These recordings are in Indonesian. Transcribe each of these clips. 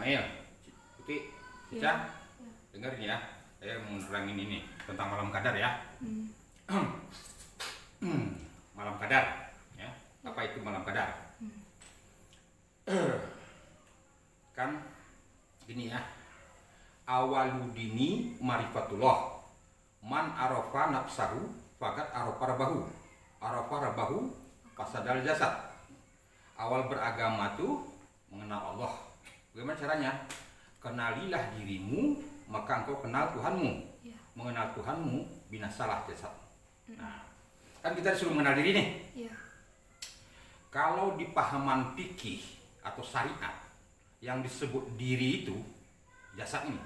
Ismail, Putih, Cica, Iya. dengerin ya. Saya mau nerangin ini tentang malam kadar ya. Malam kadar, ya. Apa itu malam kadar? Kan gini ya. Awaludini marifatullah. Man arafa nafsahu fakat arafa rabahu. Arafa rabahu fasadal jasad. Awal beragama tuh mengenal Allah. Bagaimana caranya? Kenalilah dirimu, maka engkau kenal Tuhanmu. Ya. Mengenal Tuhanmu, binasalah jasad. Nah, kan kita disuruh mengenal diri nih. Ya. Kalau di pahaman fikih atau syariat, yang disebut diri itu jasad ini.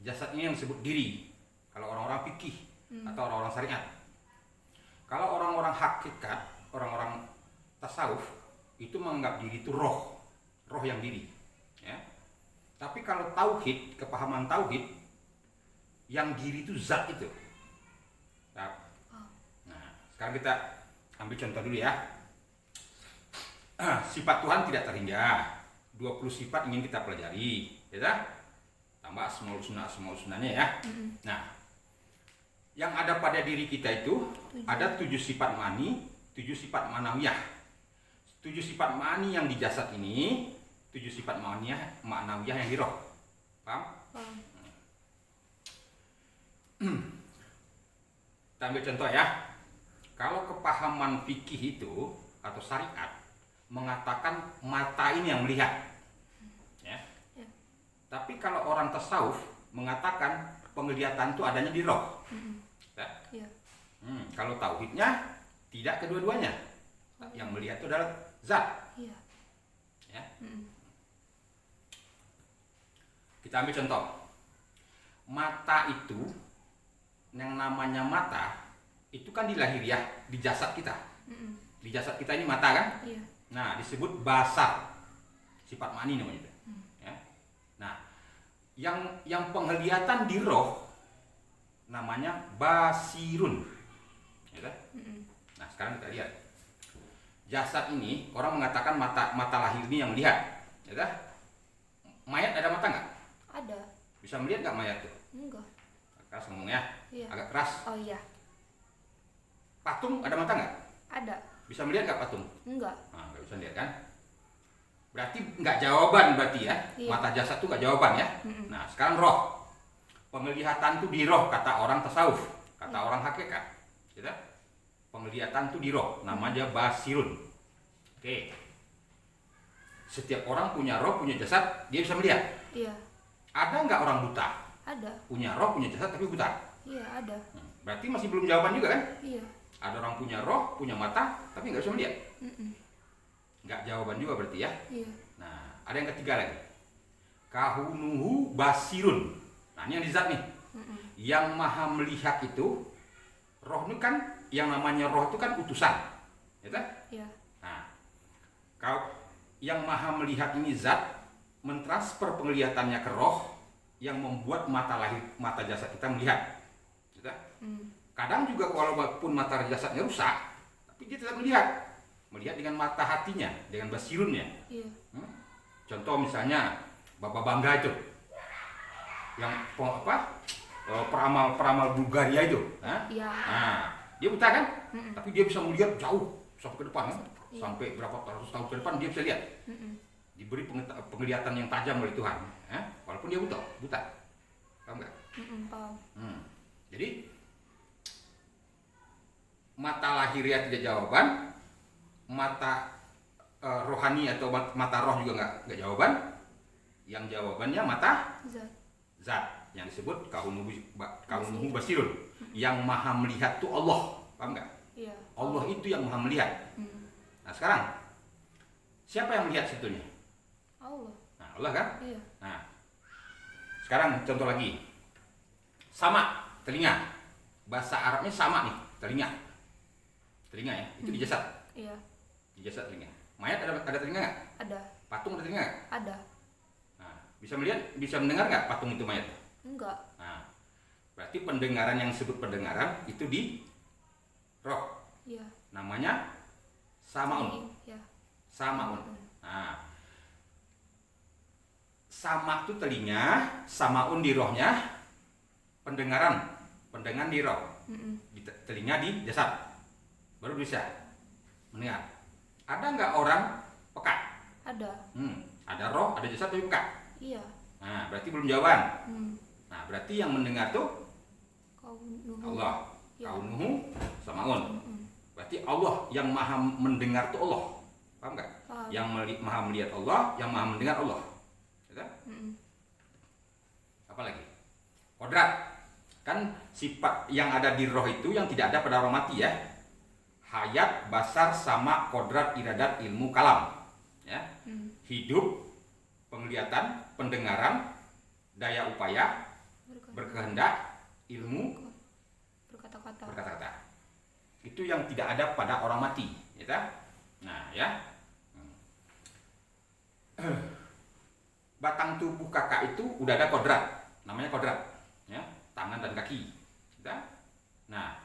Jasad ini yang disebut diri. Kalau orang-orang fikih atau orang-orang syariat. Kalau orang-orang hakikat, orang-orang tasawuf itu menganggap diri itu roh yang diri. Ya. Tapi kalau tauhid, kepahaman tauhid, yang diri itu zat itu. Nah, sekarang kita ambil contoh dulu ya. Sifat Tuhan tidak terhingga. 20 sifat ingin kita pelajari, ya tak? Tambah asmaul husnanya ya. Nah, yang ada pada diri kita itu ada 7 sifat mani, 7 sifat manawiyah. 7 sifat mani yang di jasad ini, 7 sifat ma'nawiyah yang di roh. Paham? Paham. Kita ambil contoh ya. Kalau kepahaman fikih itu atau syariat mengatakan mata ini yang melihat. Ya. Ya. Tapi kalau orang tasawuf mengatakan penglihatan itu adanya di roh. Ya. Ya. Kalau tauhidnya tidak kedua-duanya. Yang melihat itu adalah zat. Ya. Ya. Kita ambil contoh. Mata itu, yang namanya mata, itu kan di lahiriah, di jasad kita. Di jasad kita ini mata kan? Iya. Nah, disebut basar. Sifat mani namanya itu. Ya. Nah, yang penglihatan di roh namanya basirun. Ya kan? Nah, sekarang kita lihat. Jasad ini, orang mengatakan mata lahir ini yang melihat. Ya kan? Mayat ada mata nggak? Ada. Bisa melihat nggak mayat tuh? Enggak. Keras ngomongnya, Iya. agak keras. Oh iya. Patung ada mata nggak? Ada. Bisa melihat nggak patung? Enggak. Nah, nggak bisa lihat kan? Berarti nggak jawaban berarti ya. Iya. Mata jasad tuh nggak jawaban ya. Nah, sekarang roh. Penglihatan tuh di roh kata orang tasawuf, kata orang hakikat. Gitu? Penglihatan tuh di roh, namanya basirun. Oke. Setiap orang punya roh, punya jasad, dia bisa melihat. Iya. Ada nggak orang buta? Ada. Punya roh, punya jasad tapi buta. Iya, ada. Berarti masih belum jawaban juga kan? Iya. Ada orang punya roh, punya mata, tapi nggak bisa melihat. Nggak jawaban juga berarti ya. Iya. Nah, ada yang ketiga lagi. Kahunuhu basirun. Nah, ini yang di zat nih. Yang maha melihat itu, roh itu kan, yang namanya roh itu kan utusan. Ya kan? Iya. Nah, kalau yang maha melihat ini zat, mentransfer penglihatannya ke roh, yang membuat mata jasad kita melihat. Ya kan? Kadang juga walaupun mata jasadnya rusak, tapi dia tetap melihat. Melihat dengan mata hatinya, dengan basirunnya. Iya. Contoh misalnya Bapak Bangga itu, yang peramal Bulgaria itu, Iya. nah, dia buta kan, tapi dia bisa melihat jauh sampai ke depan, Iya. sampai berapa ratus tahun ke depan dia bisa lihat, diberi penglihatan yang tajam oleh Tuhan, walaupun dia buta, paham nggak? Paham. Jadi mata lahiriah tidak jawaban, mata rohani atau mata roh juga nggak jawaban. Yang jawabannya mata zat yang disebut kaunuhu basirun. Yang maha melihat itu Allah, paham nggak? Iya. Allah itu yang maha melihat. Nah, sekarang siapa yang melihat situnya? Allah. Nah, Allah kan? Iya. Nah, sekarang contoh lagi. Sama telinga. Bahasa Arabnya sama nih, telinga. Telinga ya, itu di jasad. Iya. Di jasad telinga. Mayat ada telinga nggak? Ada. Patung ada telinga nggak? Ada. Nah, bisa melihat, bisa mendengar nggak patung itu mayat? Enggak. Nah, berarti pendengaran yang disebut pendengaran itu di roh. Iya. Namanya samaun. Iya. Samaun. Nah, Sama itu telinga, samaun di rohnya, pendengar di roh, di telinga di jasad, baru bisa mendengar. Ada nggak orang peka? Ada. Ada roh, ada jasad tapi peka. Iya. Nah, berarti belum jawaban. Nah, berarti yang mendengar tuh Allah. Ya. Kaunuhu samaun. Berarti Allah yang maha mendengar tuh Allah. Paham nggak? Paham. Yang maha melihat Allah, yang maha mendengar Allah. Gitu? Apa lagi? Kodrat. Kan sifat yang ada di roh itu yang tidak ada pada orang mati ya. Hayat, basar, sama, kodrat, iradat, ilmu, kalam. Ya. Hidup, penglihatan, pendengaran, daya upaya, berkehendak, ilmu, berkata-kata. Itu yang tidak ada pada orang mati, ya. Nah, ya. Batang tubuh kakak itu udah ada kodrat, namanya kodrat, ya, tangan dan kaki. Ya. Nah,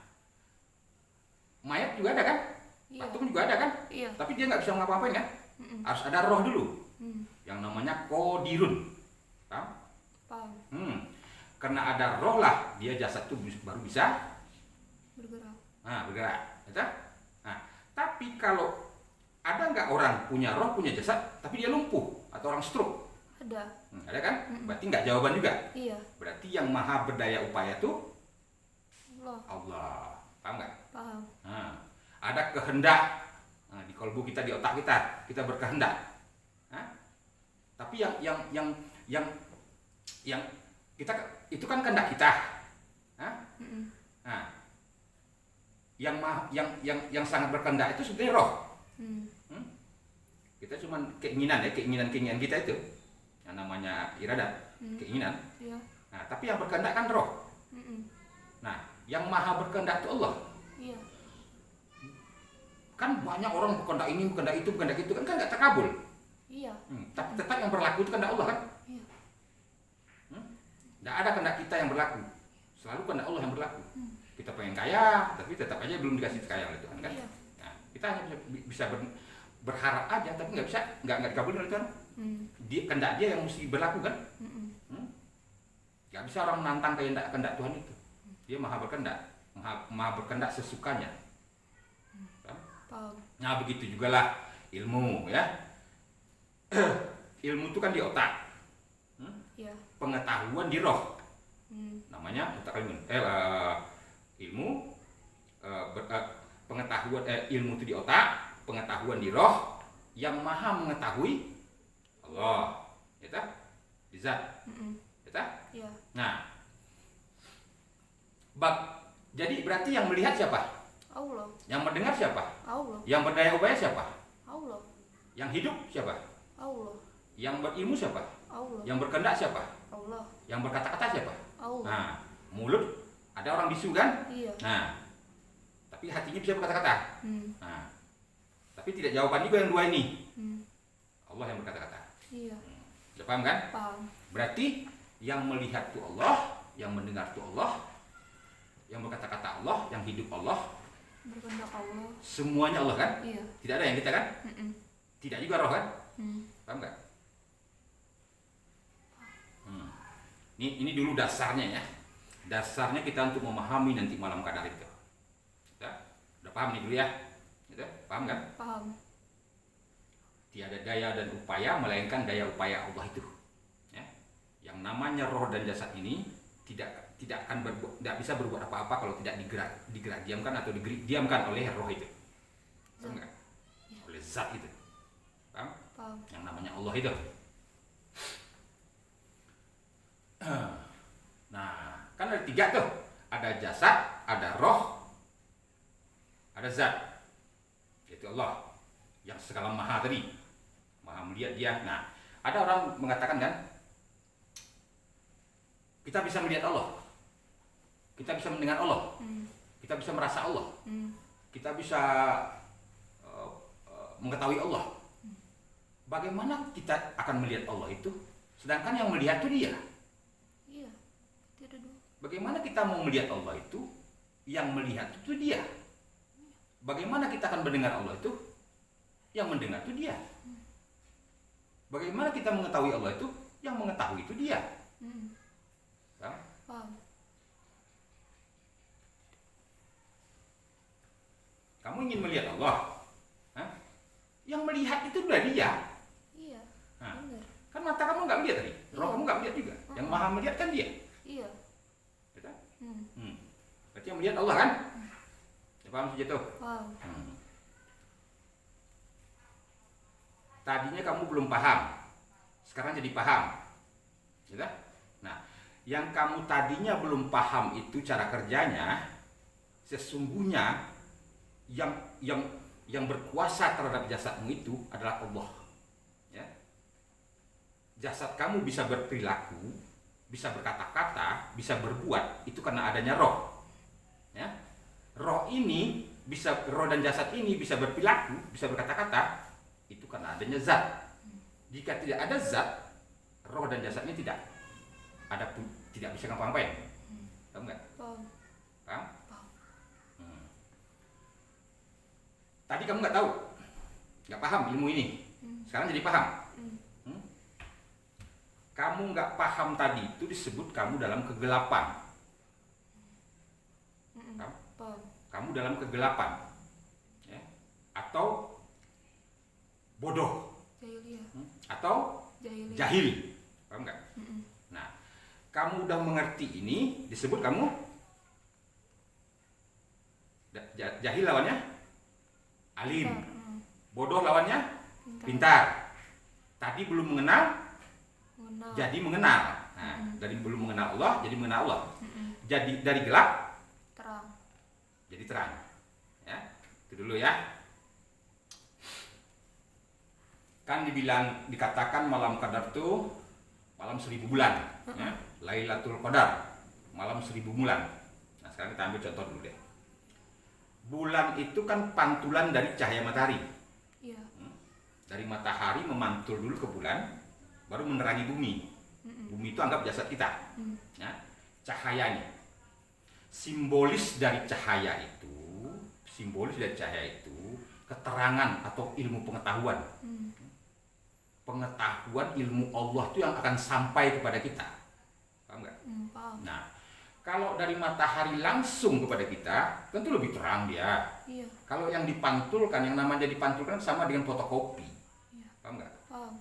mayat juga ada kan? Iya. Patung juga ada kan? Iya. Tapi dia nggak bisa ngapa-ngapain kan? Harus ada roh dulu, yang namanya kodirun. Paham? Paham. Karena ada roh lah dia jasad itu baru bisa Bergerak. bergerak, ya? Nah, tapi kalau ada nggak orang punya roh, punya jasad, tapi dia lumpuh atau orang stroke? Ada. Ada kan? Berarti nggak jawaban juga. Iya. Berarti yang maha berdaya upaya itu Allah. Allah. Paham nggak? Paham. Nah, ada kehendak di kalbu kita, di otak kita berkehendak. Tapi yang kita itu kan kehendak kita. Nah, yang sangat berkehendak itu sebenarnya roh. Kita cuma keinginan kita itu, yang namanya iradat, keinginan. Iya. Nah, tapi yang berkehendak kan roh. Nah, yang maha berkehendak itu Allah. Iya. Kan banyak orang berkehendak ini, berkehendak itu kan nggak terkabul. Iya. Tapi tetap yang berlaku itu kehendak Allah kan? Iya. Nggak ada kehendak kita yang berlaku, selalu kehendak Allah yang berlaku. Kita pengen kaya, tapi tetap aja belum dikasih kaya oleh Tuhan kan? Iya. Nah, kita hanya bisa berharap aja, tapi nggak dikabulin oleh Tuhan. Kehendak dia yang mesti berlaku kan? Nggak bisa orang menantang kehendak Tuhan itu. Dia maha berkehendak, maha berkehendak sesukanya. Paham. Nah, begitu juga lah ilmu ya. Ilmu itu kan di otak. Iya. Pengetahuan di roh. Namanya otak ilmu, pengetahuan ilmu itu di otak, pengetahuan di roh, yang maha mengetahui Allah, ya, di zat, Iya. Nah, jadi berarti yang melihat siapa? Allah. Yang mendengar siapa? Allah. Yang berdaya upaya siapa? Allah. Yang hidup siapa? Allah. Yang berilmu siapa? Allah. Yang berkehendak siapa? Allah. Yang berkata-kata siapa? Allah. Nah, mulut ada orang bisu kan? Iya. Nah, tapi hatinya bisa berkata-kata. Nah, tapi tidak jawaban juga yang dua ini. Allah yang berkata-kata. Iya. Sudah paham kan? Paham. Berarti yang melihat itu Allah, yang mendengar itu Allah, yang berkata-kata Allah, yang hidup Allah, Berkehendak Allah. semuanya Allah kan? Iya. Tidak ada yang kita kan? Tidak juga roh kan? Paham nggak? Ini dulu dasarnya ya. Dasarnya kita untuk memahami nanti malam kadar itu. Udah paham nih dulu ya? Gitu? Paham kan? Paham. Tiada daya dan upaya melainkan daya upaya Allah itu. Ya. Yang namanya roh dan jasad ini tidak akan tidak bisa berbuat apa-apa kalau tidak digerak diamkan atau diamkan oleh roh itu. Paham nggak? Oleh zat itu. Paham? Paham. Yang namanya Allah itu. Nah, kan ada tiga tuh. Ada jasad, ada roh, ada zat. Itu Allah yang segala maha tadi. Maha melihat dia. Nah, ada orang mengatakan kan, kita bisa melihat Allah. Kita bisa mendengar Allah. Kita bisa merasa Allah. Kita bisa mengetahui Allah. Bagaimana kita akan melihat Allah itu? Sedangkan yang melihat itu dia. Iya. Tidak dua. Bagaimana kita mau melihat Allah itu? Yang melihat itu dia. Bagaimana kita akan mendengar Allah itu? Yang mendengar itu dia. Bagaimana kita mengetahui Allah itu? Yang mengetahui itu dia. Paham? Paham. Kamu ingin melihat Allah? Hah? Yang melihat itu udah dia. Iya. Nah, Bener. kan mata kamu nggak melihat tadi, roh kamu nggak melihat juga. Yang maha melihat kan dia. Iya. Betul? Hmm. Berarti yang melihat Allah kan? Ya, paham saja tuh. Paham. Tadinya kamu belum paham, sekarang jadi paham. Gitu? Nah, yang kamu tadinya belum paham itu cara kerjanya, sesungguhnya yang berkuasa terhadap jasadmu itu adalah Allah. Ya. Jasad kamu bisa berperilaku, bisa berkata-kata, bisa berbuat, itu karena adanya roh. Ya. Roh dan jasad ini bisa berperilaku, bisa berkata-kata, itu karena adanya zat. Jika tidak ada zat, roh dan jasadnya tidak bisa ngapa-ngapain. Tahu nggak? Paham. Paham? Paham. Tadi kamu nggak tahu, nggak paham ilmu ini. Sekarang jadi paham. Kamu nggak paham tadi itu disebut kamu dalam kegelapan. Paham. Kamu dalam kegelapan, ya? Atau bodoh, Jahiliyah. atau Jahiliyah. jahil, paham nggak? Nah, kamu udah mengerti ini disebut kamu jahil lawannya alim, bodoh lawannya pintar. Tadi belum mengenal, jadi mengenal. Nah, dari belum mengenal Allah jadi mengenal Allah. Jadi dari gelap Terang. jadi terang. Ya, itu dulu ya. Kan dikatakan malam Qadar itu malam 1000 bulan, ya. Lailatul Qadar, malam 1000 bulan. Nah, sekarang kita ambil contoh dulu deh. Bulan itu kan pantulan dari cahaya matahari. Iya. Dari matahari memantul dulu ke bulan, baru menerangi bumi. Bumi itu anggap jasad kita. Ya, cahayanya. Simbolis dari cahaya itu, keterangan atau ilmu pengetahuan. Pengetahuan ilmu Allah itu yang akan sampai kepada kita. Paham nggak? Paham. Nah, kalau dari matahari langsung kepada kita, tentu lebih terang dia. Iya. Kalau yang dipantulkan, yang namanya dipantulkan sama dengan fotokopi. Iya. Paham nggak? Paham.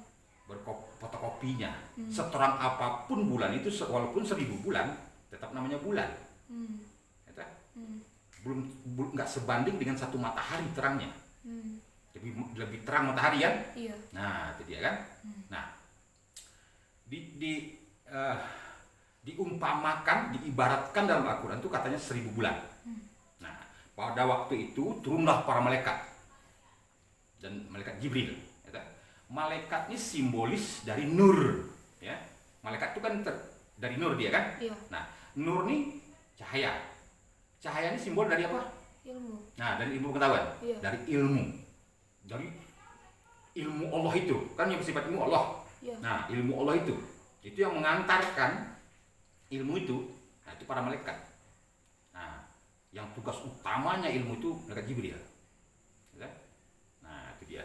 Fotokopinya. Seterang apapun bulan itu, walaupun 1000 bulan, tetap namanya bulan. Ya, belum nggak sebanding dengan satu matahari terangnya. Lebih terang matahari kan? Iya. Nah, itu dia kan. Nah, diumpamakan, diibaratkan dalam Al-Quran itu katanya 1000 bulan. Nah, pada waktu itu turunlah para malaikat dan malaikat Jibril. Ya, malaikat ini simbolis dari nur. Ya, malaikat itu kan dari nur dia kan. Iya. Nah, nur ini cahaya. Cahaya ini simbol dari apa? Ilmu. Nah, dari ilmu pengetahuan. Iya. Dari ilmu. Dari ilmu Allah itu kan yang bersifat ilmu Allah. Iya. Nah, ilmu Allah itu yang mengantarkan ilmu itu. Nah, itu para malaikat. Nah, yang tugas utamanya ilmu itu malaikat Jibril. Ya? Nah, itu dia.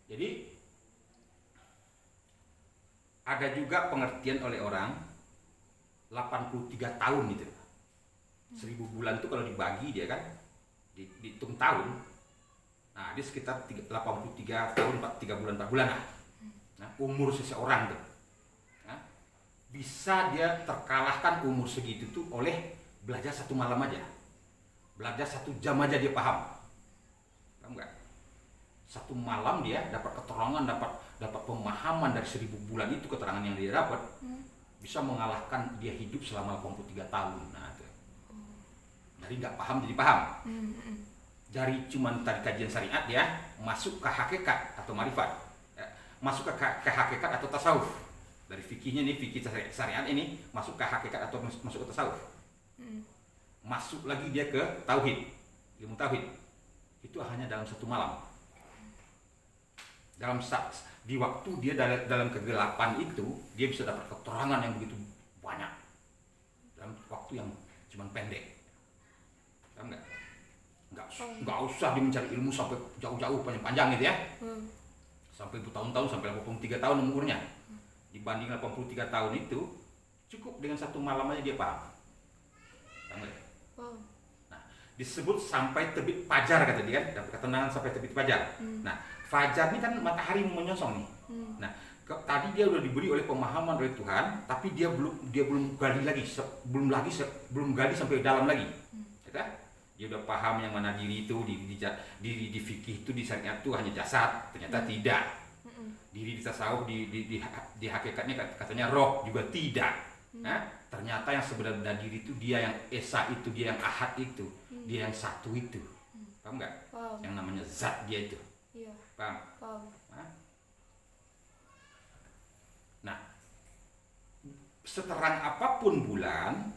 Jadi ada juga pengertian oleh orang 83 tahun gitu. 1000 bulan itu kalau dibagi dia kan dihitung tahun. Nah, dia sekitar 83 tahun 3 bulan 4 bulan lah. Nah, umur seseorang tuh. Nah, bisa dia terkalahkan umur segitu tuh oleh belajar 1 malam aja. Belajar 1 jam aja dia paham. Paham nggak? 1 malam dia dapat keterangan, dapat pemahaman dari 1000 bulan itu, keterangan yang dia dapat bisa mengalahkan dia hidup selama 83 tahun. Nah, itu. Dari nggak paham jadi paham. Dari cuman tadi kajian syariat ya masuk ke hakikat atau marifat, masuk ke hakikat atau tasawuf. Dari fikihnya nih, fikih syariat ini masuk ke hakikat atau masuk ke tasawuf. Masuk lagi dia ke tauhid, ilmu tauhid. Itu hanya dalam 1 malam. Di waktu dia dalam kegelapan itu, dia bisa dapat keterangan yang begitu banyak dalam waktu yang cuman pendek. Paham nggak? Nggak usah dia mencari ilmu sampai jauh-jauh panjang-panjang gitu ya. sampai bertahun-tahun, sampai 83 tahun umurnya. Dibanding 83 tahun itu, cukup dengan satu malam aja dia paham. Paham nggak? Paham. Nah, disebut sampai terbit fajar kata dia kan, dapat ketenangan sampai terbit fajar. Nah, fajar ini kan matahari menyongsong nih. Nah, tadi dia udah diberi oleh pemahaman oleh Tuhan, tapi dia belum gali lagi, belum gali sampai dalam lagi. Ya, dia udah paham yang mana diri itu di fikih itu, di syariat itu hanya jasad, ternyata tidak. Diri di tasawuf di hakikatnya katanya roh juga tidak. Nah, ternyata yang sebenarnya diri itu dia yang esa itu, dia yang ahad itu, dia yang satu itu. Paham nggak? Paham. Yang namanya zat dia itu. Iya. Paham? Paham. Nah, seterang apapun bulan,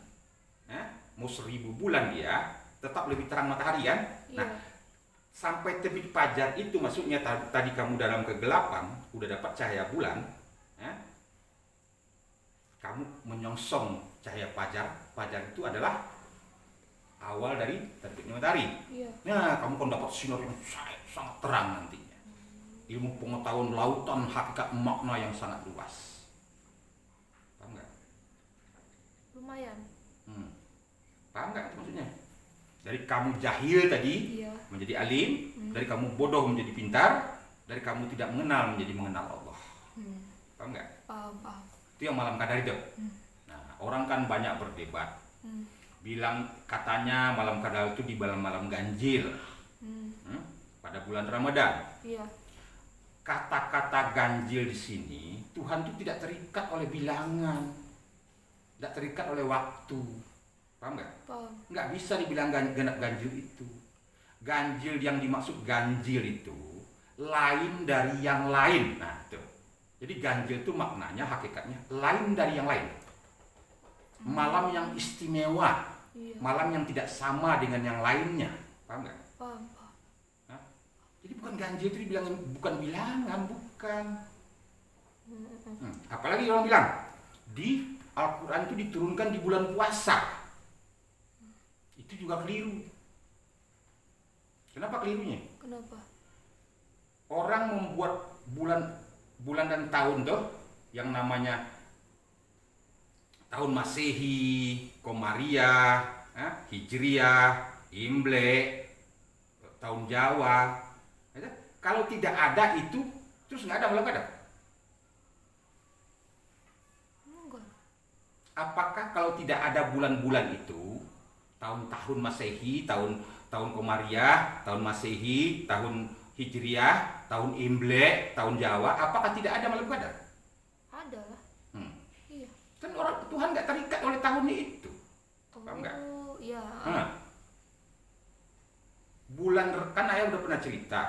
mau 1000 bulan dia tetap lebih terang matahari kan? Nah, Iya. sampai terbit fajar itu maksudnya tadi kamu dalam kegelapan udah dapat cahaya bulan, kamu menyongsong cahaya fajar. Fajar itu adalah awal dari terbitnya matahari. Iya. Nah, kamu kan dapat sinar yang sangat terang nantinya. Ilmu pengetahuan lautan hakikat makna yang sangat luas. Paham nggak? Lumayan. Paham nggak itu maksudnya? Dari kamu jahil tadi Iya. menjadi alim, dari kamu bodoh menjadi pintar, dari kamu tidak mengenal menjadi mengenal Allah. Paham nggak? Paham. Paham. Itu yang malam qadar itu. Nah, orang kan banyak berdebat. Bilang katanya malam qadar itu di malam ganjil. Pada bulan Ramadan. Iya. Kata-kata ganjil di sini Tuhan itu tidak terikat oleh bilangan, tidak terikat oleh waktu. Paham nggak? Paham. Nggak bisa dibilang genap ganjil itu. Ganjil yang dimaksud ganjil itu lain dari yang lain. Nah, itu. Jadi ganjil itu maknanya hakikatnya lain dari yang lain. Malam yang istimewa, Iya. malam yang tidak sama dengan yang lainnya. Paham nggak? Paham. Paham. Jadi bukan ganjil itu dibilang bukan bilangan, bukan. Apalagi orang bilang di Al-Quran itu diturunkan di bulan puasa. Itu juga keliru. Kenapa kelirunya? Kenapa? Orang membuat bulan dan tahun tuh yang namanya tahun Masehi, Komariah, Hijriah, Imlek, tahun Jawa. Kalau tidak ada itu, terus nggak ada malam qadar. Enggak. Apakah kalau tidak ada bulan-bulan itu, tahun-tahun Masehi, tahun Komariah, tahun Masehi, tahun Hijriah, tahun Imlek, tahun Jawa, apakah tidak ada malam qadar? Ada lah. Iya. Kan orang Tuhan nggak terikat oleh tahun itu. Paham nggak? Oh, iya. Bulan kan ayah udah pernah cerita,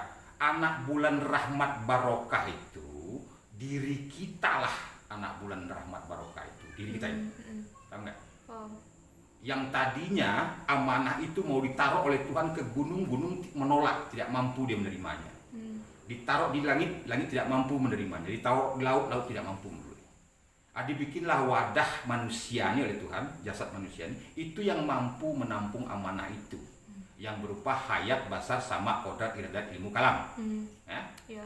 anak bulan rahmat barokah itu diri kita lah, anak bulan rahmat barokah itu diri kita ini. Paham nggak? Paham. Yang tadinya amanah itu mau ditaruh oleh Tuhan ke gunung menolak, tidak mampu dia menerimanya. Ditaruh di langit tidak mampu menerimanya. Ditaruh di laut tidak mampu menerimanya. Dibikinlah wadah manusia ini oleh Tuhan, jasad manusia ini, itu yang mampu menampung amanah itu, yang berupa hayat, basar, sama, kodrat, iradat, ilmu, kalam. Iya.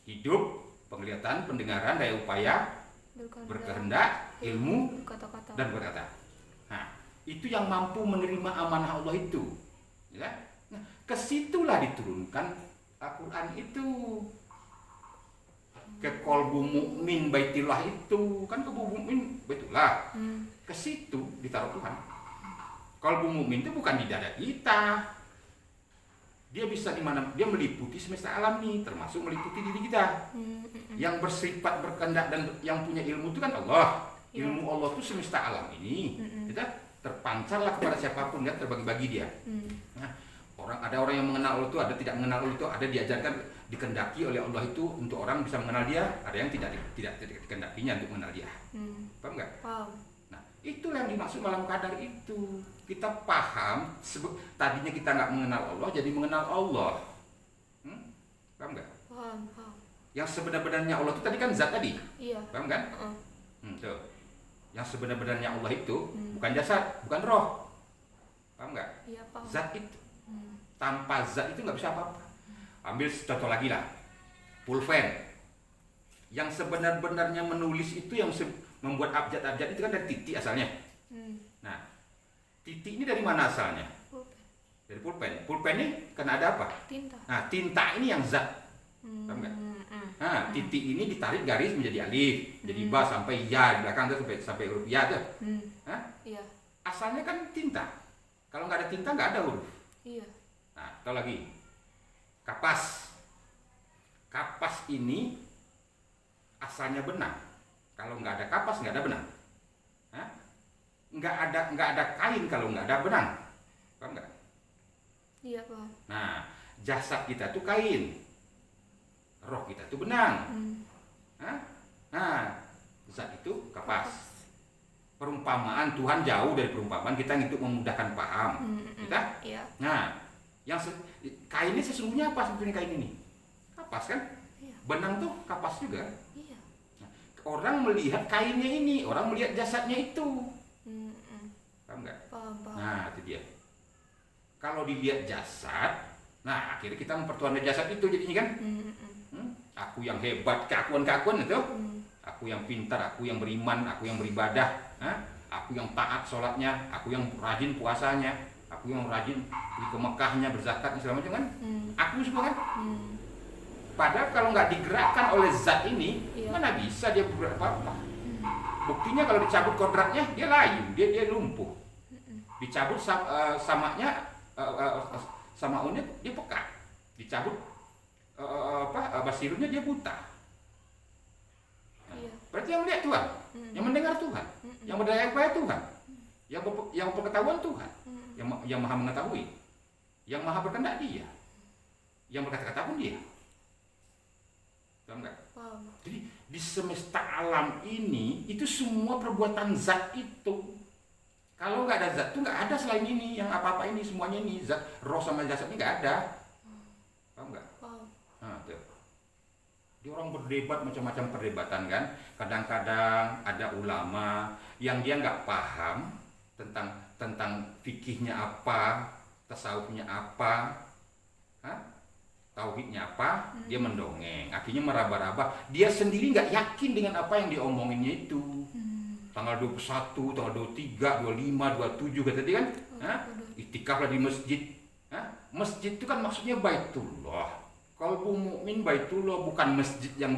Hidup, penglihatan, pendengaran, daya upaya, berkehendak, ilmu, kata-kata. dan berkata. Nah, itu yang mampu menerima amanah Allah itu. Ya? Nah, kesitulah diturunkan Al-Quran itu. Ke kolbu mukmin baitullah itu, kan kolbu mukmin baitullah. Ke situ ditaruh Tuhan. Kolbu mukmin itu bukan di dada kita. Dia bisa di mana? Dia meliputi semesta alam nih, termasuk meliputi diri kita. Yang bersifat berkehendak dan yang punya ilmu itu kan Allah. Ilmu Allah itu semesta alam ini. Kita terpancarlah kepada siapapun, ya, terbagi-bagi dia. Nah, ada orang yang mengenal Allah itu, ada tidak mengenal Allah itu, ada diajarkan, dikendaki oleh Allah itu untuk orang bisa mengenal dia, ada yang tidak dikendakinya untuk mengenal dia. Paham nggak? Paham. Nah, itulah yang dimaksud malam qadar itu. Kita paham, tadinya kita nggak mengenal Allah, jadi mengenal Allah. Paham nggak? Paham. Paham. Yang sebenar-benarnya Allah itu tadi kan zat tadi. Iya. Paham kan? Tuh. Yang sebenar-benarnya Allah itu bukan jasad, bukan roh. Paham nggak? Iya, paham. Zat itu. Tanpa zat itu nggak bisa apa-apa. Ambil contoh lagi lah. pulpen. Yang sebenar-benarnya menulis itu yang membuat abjad-abjad itu kan dari titik asalnya. Nah, titik ini dari mana asalnya? Pulpen. Dari pulpen. Pulpen ini kan ada apa? Tinta. Nah, tinta ini yang zat. Paham nggak? Nah, titik ini ditarik garis menjadi alif, jadi ba sampai ya di belakang tuh sampai huruf ya tuh. Hah? Iya. Asalnya kan tinta. Kalau nggak ada tinta nggak ada huruf. Iya. Nah, tahu lagi. Kapas. Kapas ini asalnya benang. Kalau nggak ada kapas nggak ada benang. Hah? Nggak ada kain kalau nggak ada benang. Paham nggak? Iya, paham. Nah, jasad kita tuh kain, roh kita tuh benang. Hah? Nah, zat itu kapas. Perumpamaan Tuhan jauh dari perumpamaan kita untuk memudahkan paham. Kita? Iya. Nah, kain ini sesungguhnya apa sebetulnya kain ini? Kapas kan? Iya. Benang tuh kapas juga. Iya. Nah, orang melihat kainnya ini, orang melihat jasadnya itu. Paham nggak? Paham. Nah, itu dia. Kalau dilihat jasad, nah akhirnya kita mempertuhankan jasad itu jadinya kan? Aku yang hebat, keakuan-keakuan itu. Aku yang pintar, aku yang beriman, aku yang beribadah, aku yang taat sholatnya, aku yang rajin puasanya, aku yang rajin pergi ke Mekahnya, berzakat segala macam kan? Aku semua kan? Padahal kalau nggak digerakkan oleh zat ini, Iya. mana bisa dia berbuat apa-apa? Buktinya kalau dicabut kodratnya, dia layu, dia lumpuh. Dicabut samanya, samaunnya dia pekat. Dicabut basirunnya dia buta. Iya. Berarti yang melihat Tuhan, yang mendengar Tuhan, yang berdaya upaya Tuhan, yang berketahuan Tuhan, yang maha mengetahui, yang maha berkehendak Dia, yang berkata-kata pun Dia. Paham nggak? Paham. Jadi di semesta alam ini itu semua perbuatan zat itu. Kalau nggak ada zat itu nggak ada selain ini, yang apa-apa ini semuanya ini zat, roh sama jasad ini nggak ada. Paham nggak? Paham. Nah, tuh. Di orang berdebat macam-macam perdebatan kan. Kadang-kadang ada ulama yang dia nggak paham tentang fikihnya apa, tasawufnya apa, tauhidnya apa, dia mendongeng. Akhirnya meraba-raba. Dia sendiri nggak yakin dengan apa yang diomonginnya itu. Tanggal 21, tanggal 23, 25, 27 kata dia kan. Iktikaf lah di masjid. Masjid itu kan maksudnya Baitullah. Qalbu mukmin Baitullah, bukan masjid yang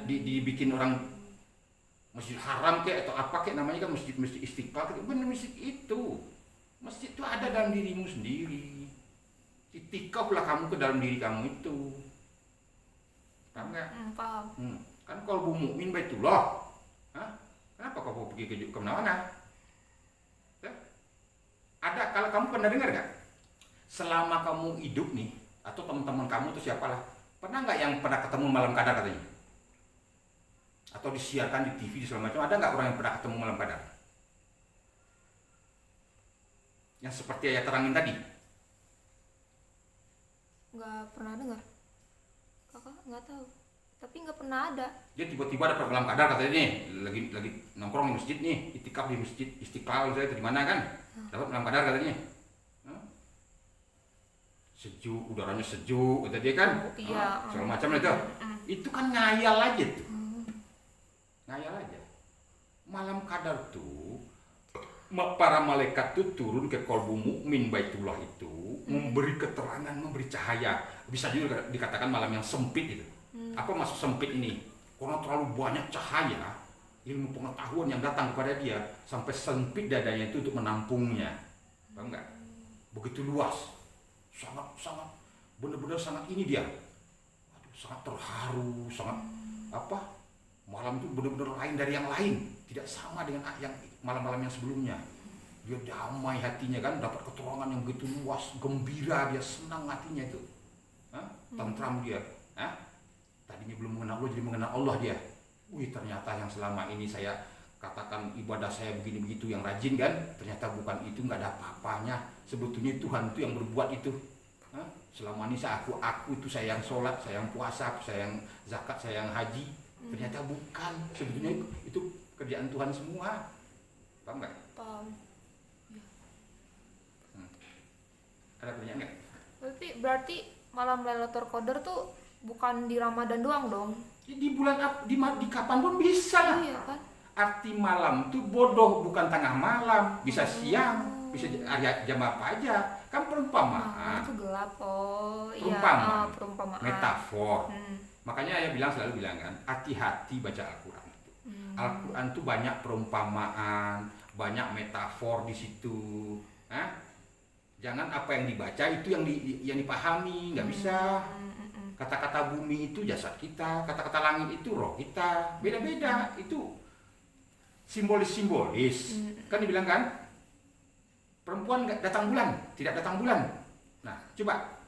dibikin orang masjid haram kayak atau apa kayak namanya kan masjid Istiqlal, bukan masjid itu. Masjid itu ada dalam dirimu sendiri. Itikaflah kamu ke dalam diri kamu itu. Paham nggak? Paham. Kan qalbu mukmin Baitullah. Kenapa kau pergi ke mana-mana? Ada, kalau kamu pernah dengar nggak? Selama kamu hidup nih, atau teman-teman kamu itu siapalah, pernah nggak yang pernah ketemu malam kadar katanya? Atau disiarkan di TV di segala macam, ada nggak orang yang pernah ketemu malam kadar? Yang seperti ayat terangin tadi? Nggak pernah dengar. Kakak nggak tahu. Tapi nggak pernah ada. Dia tiba-tiba dapat malam kadar katanya nih, lagi nongkrong di masjid nih, itikaf di masjid Istiqlal misalnya, di mana kan? Dapat malam kadar katanya. Sejuk, udaranya sejuk, kata dia kan, Iya. segala macam itu. Itu kan ngayal aja tuh, ngayal aja. Malam kadar tuh, para malaikat tuh turun ke qalbu mukmin Baitullah itu, memberi keterangan, memberi cahaya. Bisa juga dikatakan malam yang sempit itu. Apa maksud sempit ini? Karena terlalu banyak cahaya, ilmu pengetahuan yang datang kepada dia, sampai sempit dadanya itu untuk menampungnya. Paham nggak? Begitu luas. Sangat benar-benar sangat ini dia. Sangat terharu, sangat malam itu benar-benar lain dari yang lain, tidak sama dengan yang malam-malam yang sebelumnya. Dia damai hatinya kan, dapat keterangan yang begitu luas, gembira dia, senang hatinya itu, tentram dia. Tadinya belum mengenal Allah jadi mengenal Allah dia. Ternyata yang selama ini saya katakan ibadah saya begini begitu yang rajin kan, ternyata bukan itu, nggak ada apa-apanya. Sebetulnya Tuhan itu yang berbuat itu. Selama ini aku itu saya yang sholat, saya yang puasa, saya yang zakat, saya yang haji. Ternyata bukan. Sebetulnya itu kerjaan Tuhan semua. Paham nggak? Paham. Ada pertanyaan nggak? Berarti malam Lailatul Qadar tuh bukan bukan di Ramadan doang dong. Di bulan di kapan pun bisa lah. Iya kan? Arti malam tuh bodoh, bukan tengah malam, bisa siang, bisa jam apa aja. Kan perumpamaan, Itu gelap. Oh iya. Perumpamaan. Perumpamaan. metafor. Hmm. Makanya saya selalu bilang kan, hati-hati baca Al-Quran itu. Al-Quran tuh banyak perumpamaan, banyak metafor di situ. Hah? Jangan apa yang dibaca itu yang dipahami, nggak bisa. Kata-kata bumi itu jasad kita, kata-kata langit itu roh kita, beda-beda. Itu simbolis. Kan dibilang kan, perempuan nggak datang bulan, tidak datang bulan. Nah, coba.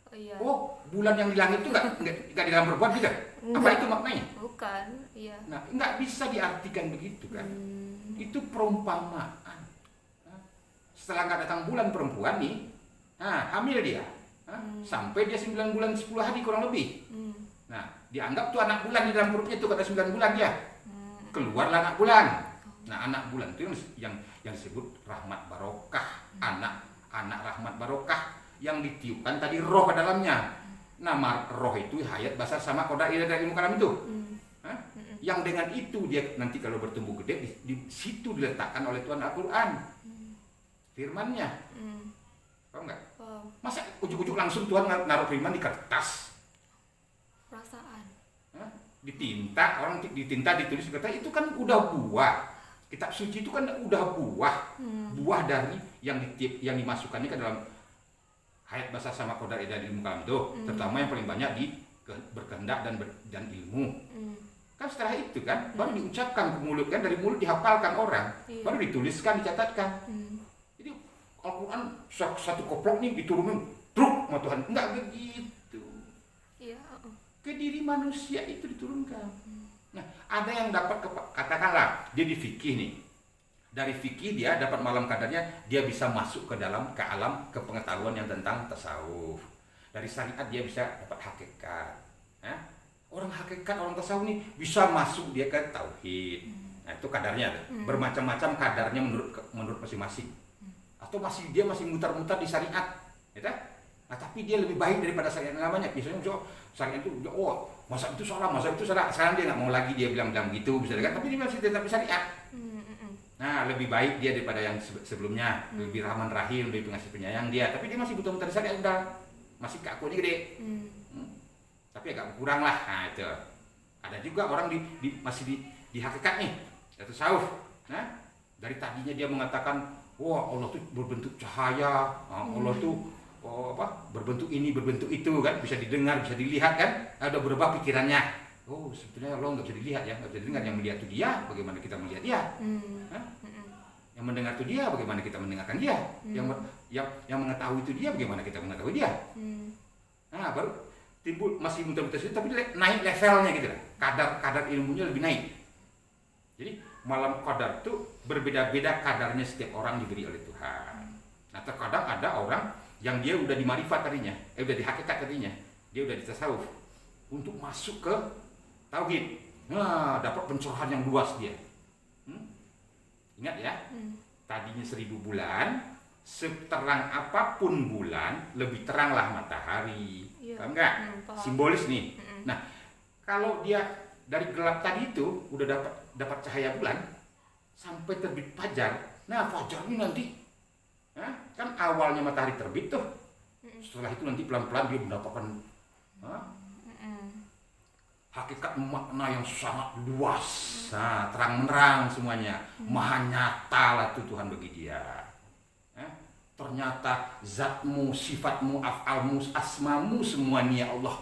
Oh iya. Oh, bulan yang di langit itu nggak di dalam perempuan gitu? Apa itu maknanya? Bukan, iya. Nah, nggak bisa diartikan begitu kan? Itu perumpamaan. Setelah nggak datang bulan perempuan nih, hamil dia. Sampai dia 9 bulan 10 hari kurang lebih. Nah, dianggap tuh anak bulan di dalam perutnya tuh kata 9 bulan dia. Keluarlah anak bulan. Nah, anak bulan itu yang disebut rahmat barokah, anak rahmat barokah yang ditiupkan tadi roh ke dalamnya. Nama roh itu hayat basar sama qadar ila dari ilmu kalam itu. Yang dengan itu dia nanti kalau bertumbuh gede di situ diletakkan oleh Tuhan Al-Qur'an. Firman-Nya. Paham enggak? Masa ujuk-ujuk langsung Tuhan naruh firman di kertas? Perasaan. Ditinta, orang ditinta ditulis kata itu kan udah buah. Kitab suci itu kan udah buah. Buah dari yang dimasukkannya ke dalam hayat basar sama qadar ida ilmu kalam itu, terutama yang paling banyak di berkehendak dan ilmu. Kan setelah itu kan baru diucapkan ke mulut kan, dari mulut dihafalkan orang, baru dituliskan, dicatatkan. Jadi Al-Quran satu koplok nih diturunin truk sama Tuhan, enggak begitu. Iya. Ke diri manusia itu diturunkan. Nah, ada yang dapat katakanlah dia di fikih nih. Dari fikih dia dapat malam kadarnya, dia bisa masuk ke alam kepengetahuan yang tentang tasawuf. Dari syariat dia bisa dapat hakikat. Orang hakikat, orang tasawuf nih bisa masuk dia ke tauhid. Nah, itu kadarnya bermacam-macam kadarnya menurut masing-masing. Atau dia masih mutar-mutar di syariat, ya kan? Nah, tapi dia lebih baik daripada syariat yang namanya. Biasanya syariat itu masa itu salah. Sekarang dia nggak mau lagi dia bilang gitu, bisa kan? Tapi dia masih tetap di syariat. Nah, lebih baik dia daripada yang sebelumnya, lebih rahman rahim, lebih pengasih penyayang dia, tapi dia masih butuh mutar syariat udah, masih keakuannya gede. Tapi agak kurang lah. Nah, itu. Ada juga orang masih di hakikat nih, yaitu tasawuf. Nah, dari tadinya dia mengatakan, wah Allah tuh berbentuk cahaya, Allah tuh berbentuk ini, berbentuk itu kan, bisa didengar, bisa dilihat kan, ada berubah pikirannya. Oh, sebetulnya Allah nggak bisa dilihat ya, nggak bisa didengar. Yang melihat itu dia, bagaimana kita melihat dia? Yang mendengar itu dia, bagaimana kita mendengarkan dia? Yang mengetahui itu dia, bagaimana kita mengetahui dia? Nah, baru timbul masih muter-muter situ, tapi naik levelnya gitu lah. Kadar ilmunya lebih naik. Jadi malam qadar itu berbeda-beda kadarnya, setiap orang diberi oleh Tuhan. Nah, terkadang ada orang yang dia udah di marifat tadinya, udah di hakikat tadinya, dia udah di tasawuf, untuk masuk ke tauhid. Nah, dapat pencerahan yang luas dia. Ingat ya, tadinya 1000 bulan, seterang apapun bulan, lebih teranglah matahari. Paham nggak? Simbolis nih. Nah, kalau dia dari gelap tadi itu udah dapat cahaya bulan sampai terbit fajar. Nah, fajar ini nanti kan awalnya matahari terbit tuh. Setelah itu nanti pelan-pelan dia mendapatkan hakikat makna yang sangat luas, terang menerang semuanya, maha nyata lah tuh Tuhan bagi dia. Ternyata zatmu, sifatmu, af'almu, asmamu semuanya ya Allah.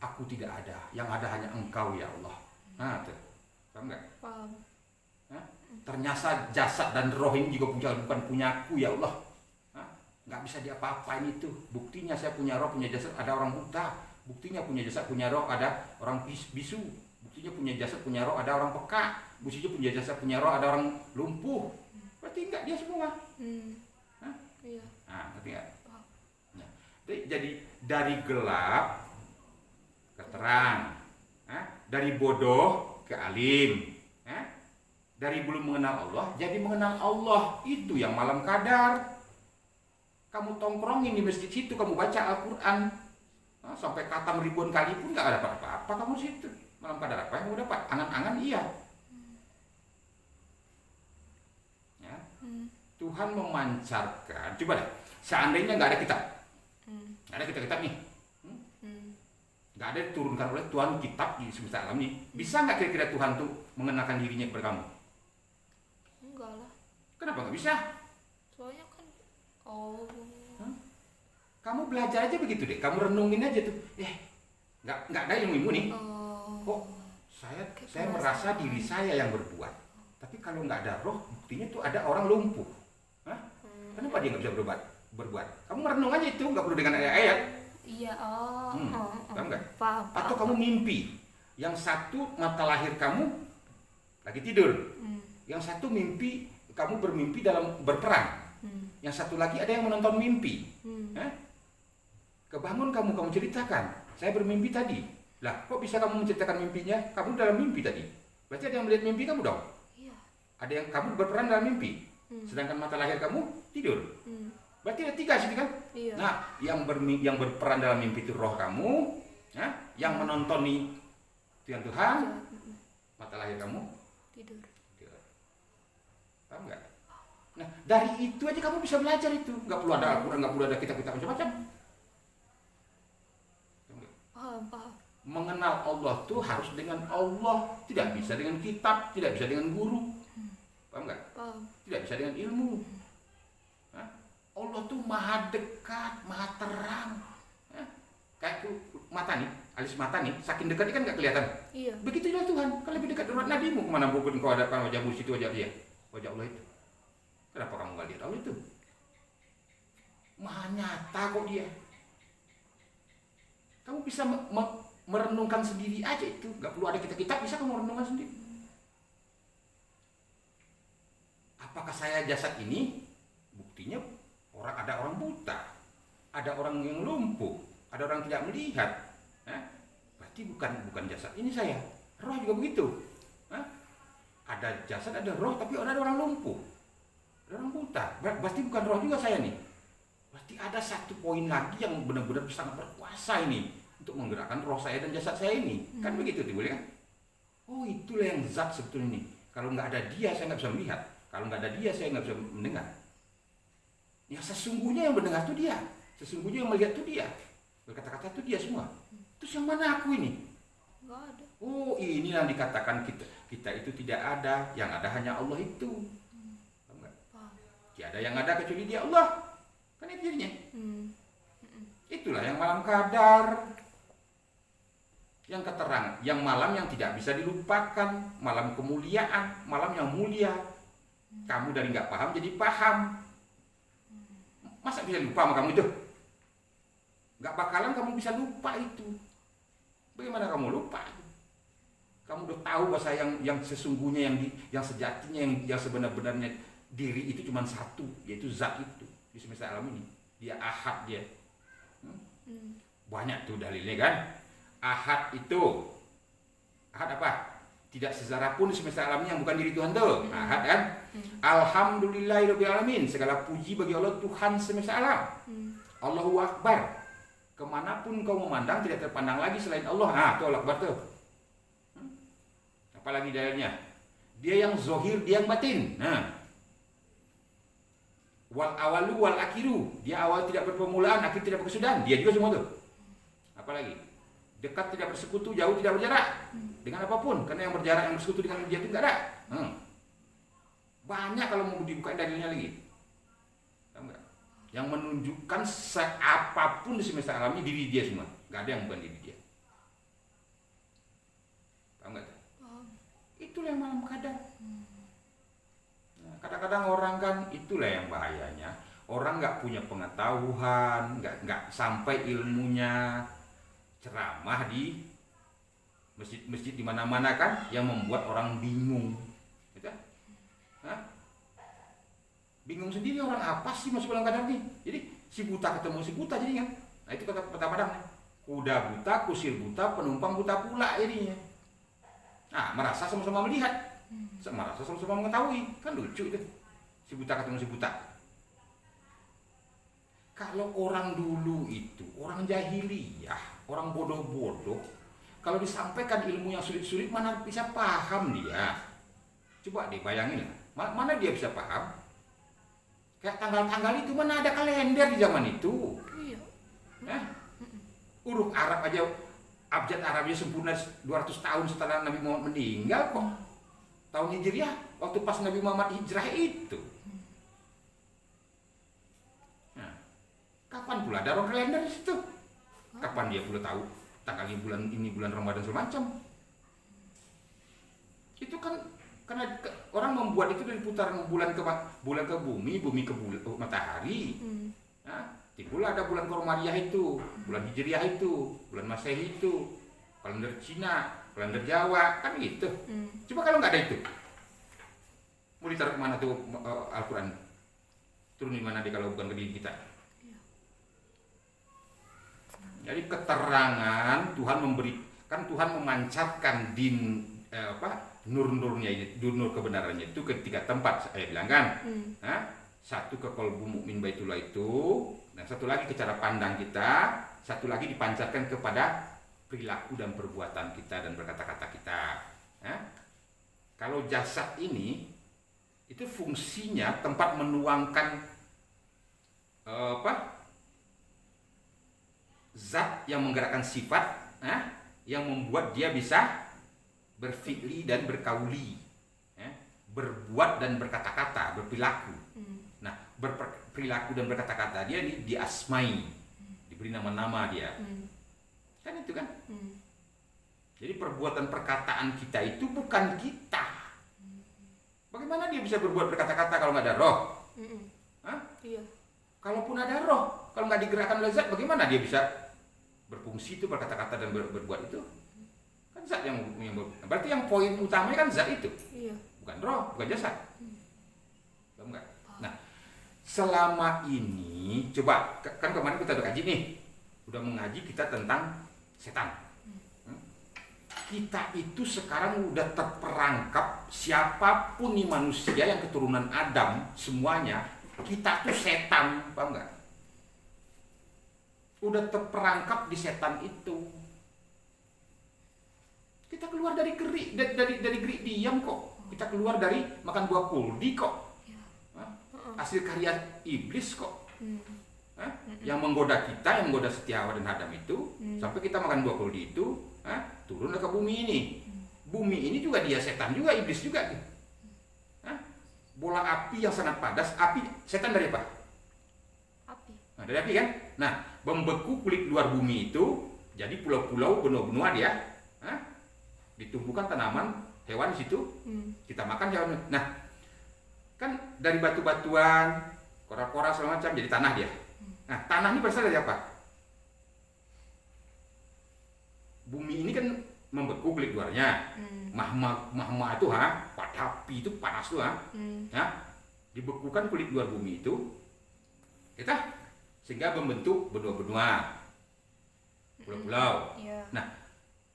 Aku tidak ada, yang ada hanya Engkau ya Allah. Nah, tuh, paham nggak? Paham. Ternyata jasad dan roh ini juga bukan punyaku ya Allah. Nggak bisa diapa-apain itu. Buktinya saya punya roh, punya jasad, ada orang buta. Buktinya punya jasad, punya roh, ada orang bisu. Buktinya punya jasad, punya roh, ada orang peka. Buktinya punya jasad, punya roh, ada orang lumpuh. Berarti enggak dia semua. Iya. Nah, ngerti nggak? Nah, jadi dari gelap ke terang, dari bodoh ke alim, dari belum mengenal Allah jadi mengenal Allah. Itu yang malam kadar. Kamu tongkrongin di masjid situ, kamu baca Al-Quran, Sampai katam ribuan kali pun nggak dapat apa-apa kamu situ. Malam kadar apa yang mau dapat? Angan-angan iya. Ya. Tuhan memancarkan. Coba deh, seandainya nggak ada kitab, nggak ada kitab nih, nggak ada diturunkan oleh Tuhan kitab di semesta alam nih, bisa nggak kira-kira Tuhan tuh mengenalkan dirinya kepada kamu? Enggak lah. Kenapa nggak bisa? Soalnya kan oh. Kamu belajar aja begitu deh, kamu renungin aja tuh, nggak ada ilmu nih. Kok saya merasa diri saya yang berbuat, tapi kalau nggak ada roh, buktinya tuh ada orang lumpuh. Kenapa dia nggak bisa berbuat? Kamu merenung aja itu, nggak perlu dengan ayat-ayat. Iya, Paham nggak? Paham. Atau kamu mimpi, yang satu mata lahir kamu lagi tidur, yang satu mimpi kamu bermimpi dalam berperang, yang satu lagi ada yang menonton mimpi. Kebangun kamu ceritakan, saya bermimpi tadi. Lah, kok bisa kamu menceritakan mimpinya? Kamu dalam mimpi tadi. Berarti ada yang melihat mimpi kamu dong? Iya. Ada yang kamu berperan dalam mimpi. Sedangkan mata lahir kamu tidur. Berarti ada 3 sini kan? Iya. Nah, yang berperan dalam mimpi itu roh kamu, yang menonton nih Tuhan, mata lahir kamu tidur. Paham nggak? Nah, dari itu aja kamu bisa belajar itu. Nggak perlu ada Al-Quran, nggak perlu ada kitab-kitab macam-macam. Paham. Mengenal Allah tuh harus dengan Allah, tidak bisa dengan kitab, tidak bisa dengan guru. Paham nggak? Paham. Tidak bisa dengan ilmu. Allah tuh maha dekat, maha terang. Kayak mata nih, alis mata nih, saking dekatnya kan nggak kelihatan. Iya. Begitu juga Tuhan, kalau lebih dekat dari nadimu, kemana pun kau hadapan wajahmu situ wajah dia, wajah Allah itu. Kenapa kamu nggak lihat Allah itu? Maha nyata kok dia. Kamu bisa merenungkan sendiri aja itu, nggak perlu ada kitab-kitab, bisa kamu merenungkan sendiri. Apakah saya jasad ini? Buktinya ada orang buta, ada orang yang lumpuh, ada orang tidak melihat. Berarti bukan jasad ini saya. Roh juga begitu. Ada jasad, ada roh, tapi ada orang lumpuh, ada orang buta. Berarti bukan roh juga saya nih. Berarti ada satu poin lagi yang benar-benar sangat berkuasa ini untuk menggerakkan roh saya dan jasad saya ini. Kan begitu tuh, boleh kan? Oh, itulah yang zat sebetulnya ini. Kalau nggak ada dia saya nggak bisa melihat. Kalau nggak ada dia saya nggak bisa mendengar. Ya sesungguhnya yang mendengar itu dia, sesungguhnya yang melihat itu dia, berkata-kata itu dia semua. Terus yang mana aku ini? Nggak ada. Oh, ini yang dikatakan kita itu tidak ada, yang ada hanya Allah itu. Paham nggak? Tiada yang ada kecuali dia Allah. Kan itu dirinya. Itulah yang malam kadar, yang keterang, yang malam yang tidak bisa dilupakan, malam kemuliaan, malam yang mulia. Kamu dari nggak paham jadi paham. Masa bisa lupa sama kamu itu? Nggak bakalan kamu bisa lupa itu. Bagaimana kamu lupa? Kamu udah tahu bahasa yang sesungguhnya, yang sejatinya, yang sebenar-benarnya diri itu cuma satu, yaitu zat itu di semesta alam ini. Dia ahad dia. Banyak tuh dalilnya kan. Ahad itu, ahad apa? Tidak sezara pun di semesta alam ini yang bukan diri Tuhan tuh. Ahad kan? Alhamdulillahirabbil alamin. Segala puji bagi Allah Tuhan semesta alam. Allahu Akbar. Kemanapun kau memandang tidak terpandang lagi selain Allah. Nah, itu Allah Akbar tuh. Apalagi dalilnya? Dia yang zohir, dia yang batin. Nah, wal awalu wal akhiru. Dia awal tidak berpermulaan, akhir tidak berkesudahan. Dia juga semua tuh. Apalagi? Dekat tidak bersekutu, jauh tidak berjarak. Dengan apapun, karena yang berjarak, yang bersekutu dengan dia itu tidak ada. Banyak kalau mau dibuka dalilnya lagi. Tahu nggak? Yang menunjukkan seapapun di semesta alam ini diri dia semua. Nggak ada yang bukan diri dia. Tahu nggak? Itulah yang malam kadar. Nah, kadang-kadang orang kan itulah yang bahayanya. Orang nggak punya pengetahuan, nggak sampai ilmunya. Ceramah di masjid-masjid di mana-mana kan, yang membuat orang bingung, gitu? Bingung sendiri orang apa sih masuk dalam kadar nih? Jadi si buta ketemu si buta jadi kan? Nah itu kata peta Padang, kuda buta, kusir buta, penumpang buta pula jadinya. Nah merasa sama-sama melihat, merasa sama-sama mengetahui, kan lucu itu. Si buta ketemu si buta. Kalau orang dulu itu orang jahiliyah. orang bodoh-bodoh kalau disampaikan ilmu yang sulit-sulit mana bisa paham dia. Coba deh bayangin, mana dia bisa paham? Kayak tanggal-tanggal itu mana ada kalender di zaman itu. Iya. Huruf Arab aja, abjad Arabnya sempurna 200 tahun setelah Nabi Muhammad meninggal kok. Tahun Hijriah, waktu pas Nabi Muhammad hijrah itu. Nah, kapan pula ada orang kalender di situ? Kapan dia pula tahu tanggalnya bulan ini, bulan Ramadan semacam? Itu kan karena orang membuat itu dari putaran bulan ke bumi, bumi ke matahari. Nah, timbul ada bulan Komariah itu, bulan Hijriah itu, bulan Masehi itu, kalender Cina, kalender Jawa, kan gitu. Coba kalau nggak ada itu, mau ditaruh kemana tuh Al-Quran? Turun di mana dia kalau bukan ke diri kita? Jadi keterangan Tuhan kan Tuhan memancarkan nur-nurnya ini, nur kebenarannya itu ke 3 tempat saya bilang kan. Satu ke qalbu mukmin baitullah itu, dan satu lagi ke cara pandang kita, satu lagi dipancarkan kepada perilaku dan perbuatan kita dan berkata-kata kita. Kalau jasad ini itu fungsinya tempat menuangkan zat yang menggerakkan sifat, yang membuat dia bisa berfikri dan berkauli, berbuat dan berkata-kata, berperilaku. Nah, berperilaku dan berkata-kata dia diasmai, diberi nama-nama dia. Kan itu kan? Jadi perbuatan perkataan kita itu bukan kita. Bagaimana dia bisa berbuat berkata-kata kalau nggak ada roh? Iya. Kalaupun ada roh, kalau nggak digerakkan oleh zat, bagaimana dia bisa berfungsi itu berkata-kata dan berbuat itu? Kan zat yang berarti yang poin utamanya kan zat itu. Iya. Bukan roh, bukan jasad. Paham nggak? Nah, selama ini coba kan kemarin kita udah kaji nih, udah mengaji kita tentang setan. Kita itu sekarang udah terperangkap, siapapun nih manusia yang keturunan Adam semuanya, kita tuh setan, paham nggak? Udah terperangkap di setan itu. Kita keluar dari gerik diam kok. Kita keluar dari makan buah kuldi kok. Hasil karya iblis kok. Yang menggoda kita, yang menggoda Setiawa dan Adam itu, sampai kita makan buah kuldi itu, turunlah ke bumi ini. Bumi ini juga dia setan juga, iblis juga. Bola api yang sangat padas, api setan dari apa? Api. Nah, dari api kan? Nah, membeku kulit luar bumi itu, jadi pulau-pulau, benua-benua dia, ditumbuhkan tanaman, hewan di situ, kita makan hewan. Nah, kan dari batu-batuan, kora-kora segala macam jadi tanah dia. Nah, tanah ini berasal dari apa? Bumi ini kan membeku kulit luarnya. Mahma itu pada api itu panas tuh dibekukan kulit luar bumi itu kita sehingga membentuk benua-benua, pulau-pulau. Nah,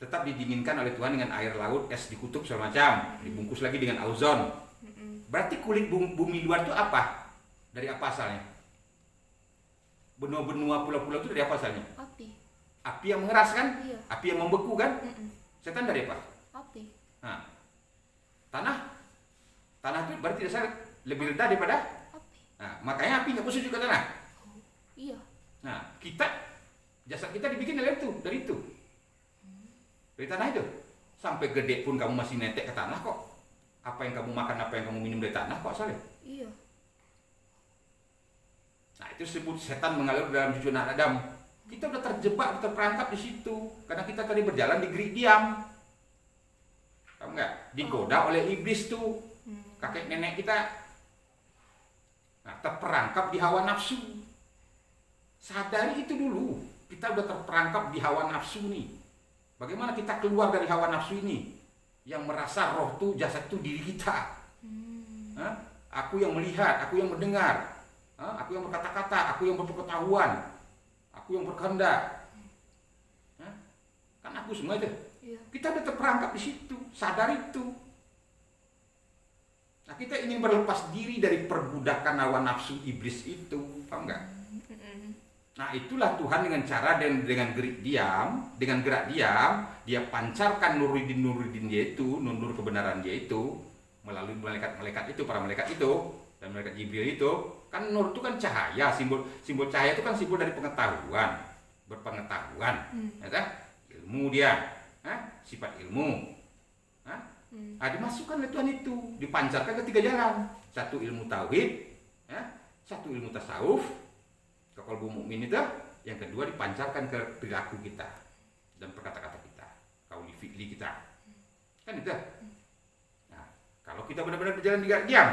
tetap didinginkan oleh Tuhan dengan air laut, es di kutub segala macam, dibungkus lagi dengan ozon. Berarti kulit bumi luar itu apa? Dari apa asalnya? Benua-benua pulau-pulau itu dari apa asalnya? Api. Api yang mengeras kan? Iya. Api yang membeku kan? Setan dari apa? Api. Nah, tanah itu berarti dasar lebih rendah daripada Api. Nah, makanya api nggak bisa juga tanah. Iya. Nah, jasad kita dibikin dari itu. Dari tanah itu. Sampai gede pun kamu masih netek ke tanah kok. Apa yang kamu makan, apa yang kamu minum dari tanah kok asalnya. Iya. Nah, itu disebut setan mengalir dalam cucu anak Adam. Kita udah terjebak, terperangkap di situ. Karena kita tadi berjalan di gerik diam. Tahu nggak? Digoda oleh iblis tuh. Kakek nenek kita. Nah, terperangkap di hawa nafsu. Sadari itu dulu. Kita udah terperangkap di hawa nafsu nih. Bagaimana kita keluar dari hawa nafsu ini? Yang merasa roh tuh, jasad tuh diri kita. Aku yang melihat, aku yang mendengar. Aku yang berkata-kata, aku yang berpengetahuan, aku yang berkehendak. Kan aku semua itu. Iya. Kita udah terperangkap di situ, sadar itu. Nah, kita ingin berlepas diri dari perbudakan hawa nafsu iblis itu, paham nggak? Nah itulah Tuhan dengan cara dan dengan gerak diam, dia pancarkan nuridin dia itu, nur kebenaran dia itu melalui malaikat-malaikat itu, para malaikat itu dan malaikat Jibril itu. Kan nur itu kan cahaya, simbol cahaya itu kan simbol dari pengetahuan, berpengetahuan, ya, ilmu dia, sifat ilmu. Dimasukkan oleh Tuhan itu, dipancarkan ke 3 jalan. Satu ilmu tauhid, satu ilmu tasawuf, ke qalbu mukmin itu. Yang kedua dipancarkan ke perilaku kita dan perkata-kata kita, qauli fi'li kita. Kan itu. Nah, kalau kita benar-benar berjalan di gerak diam,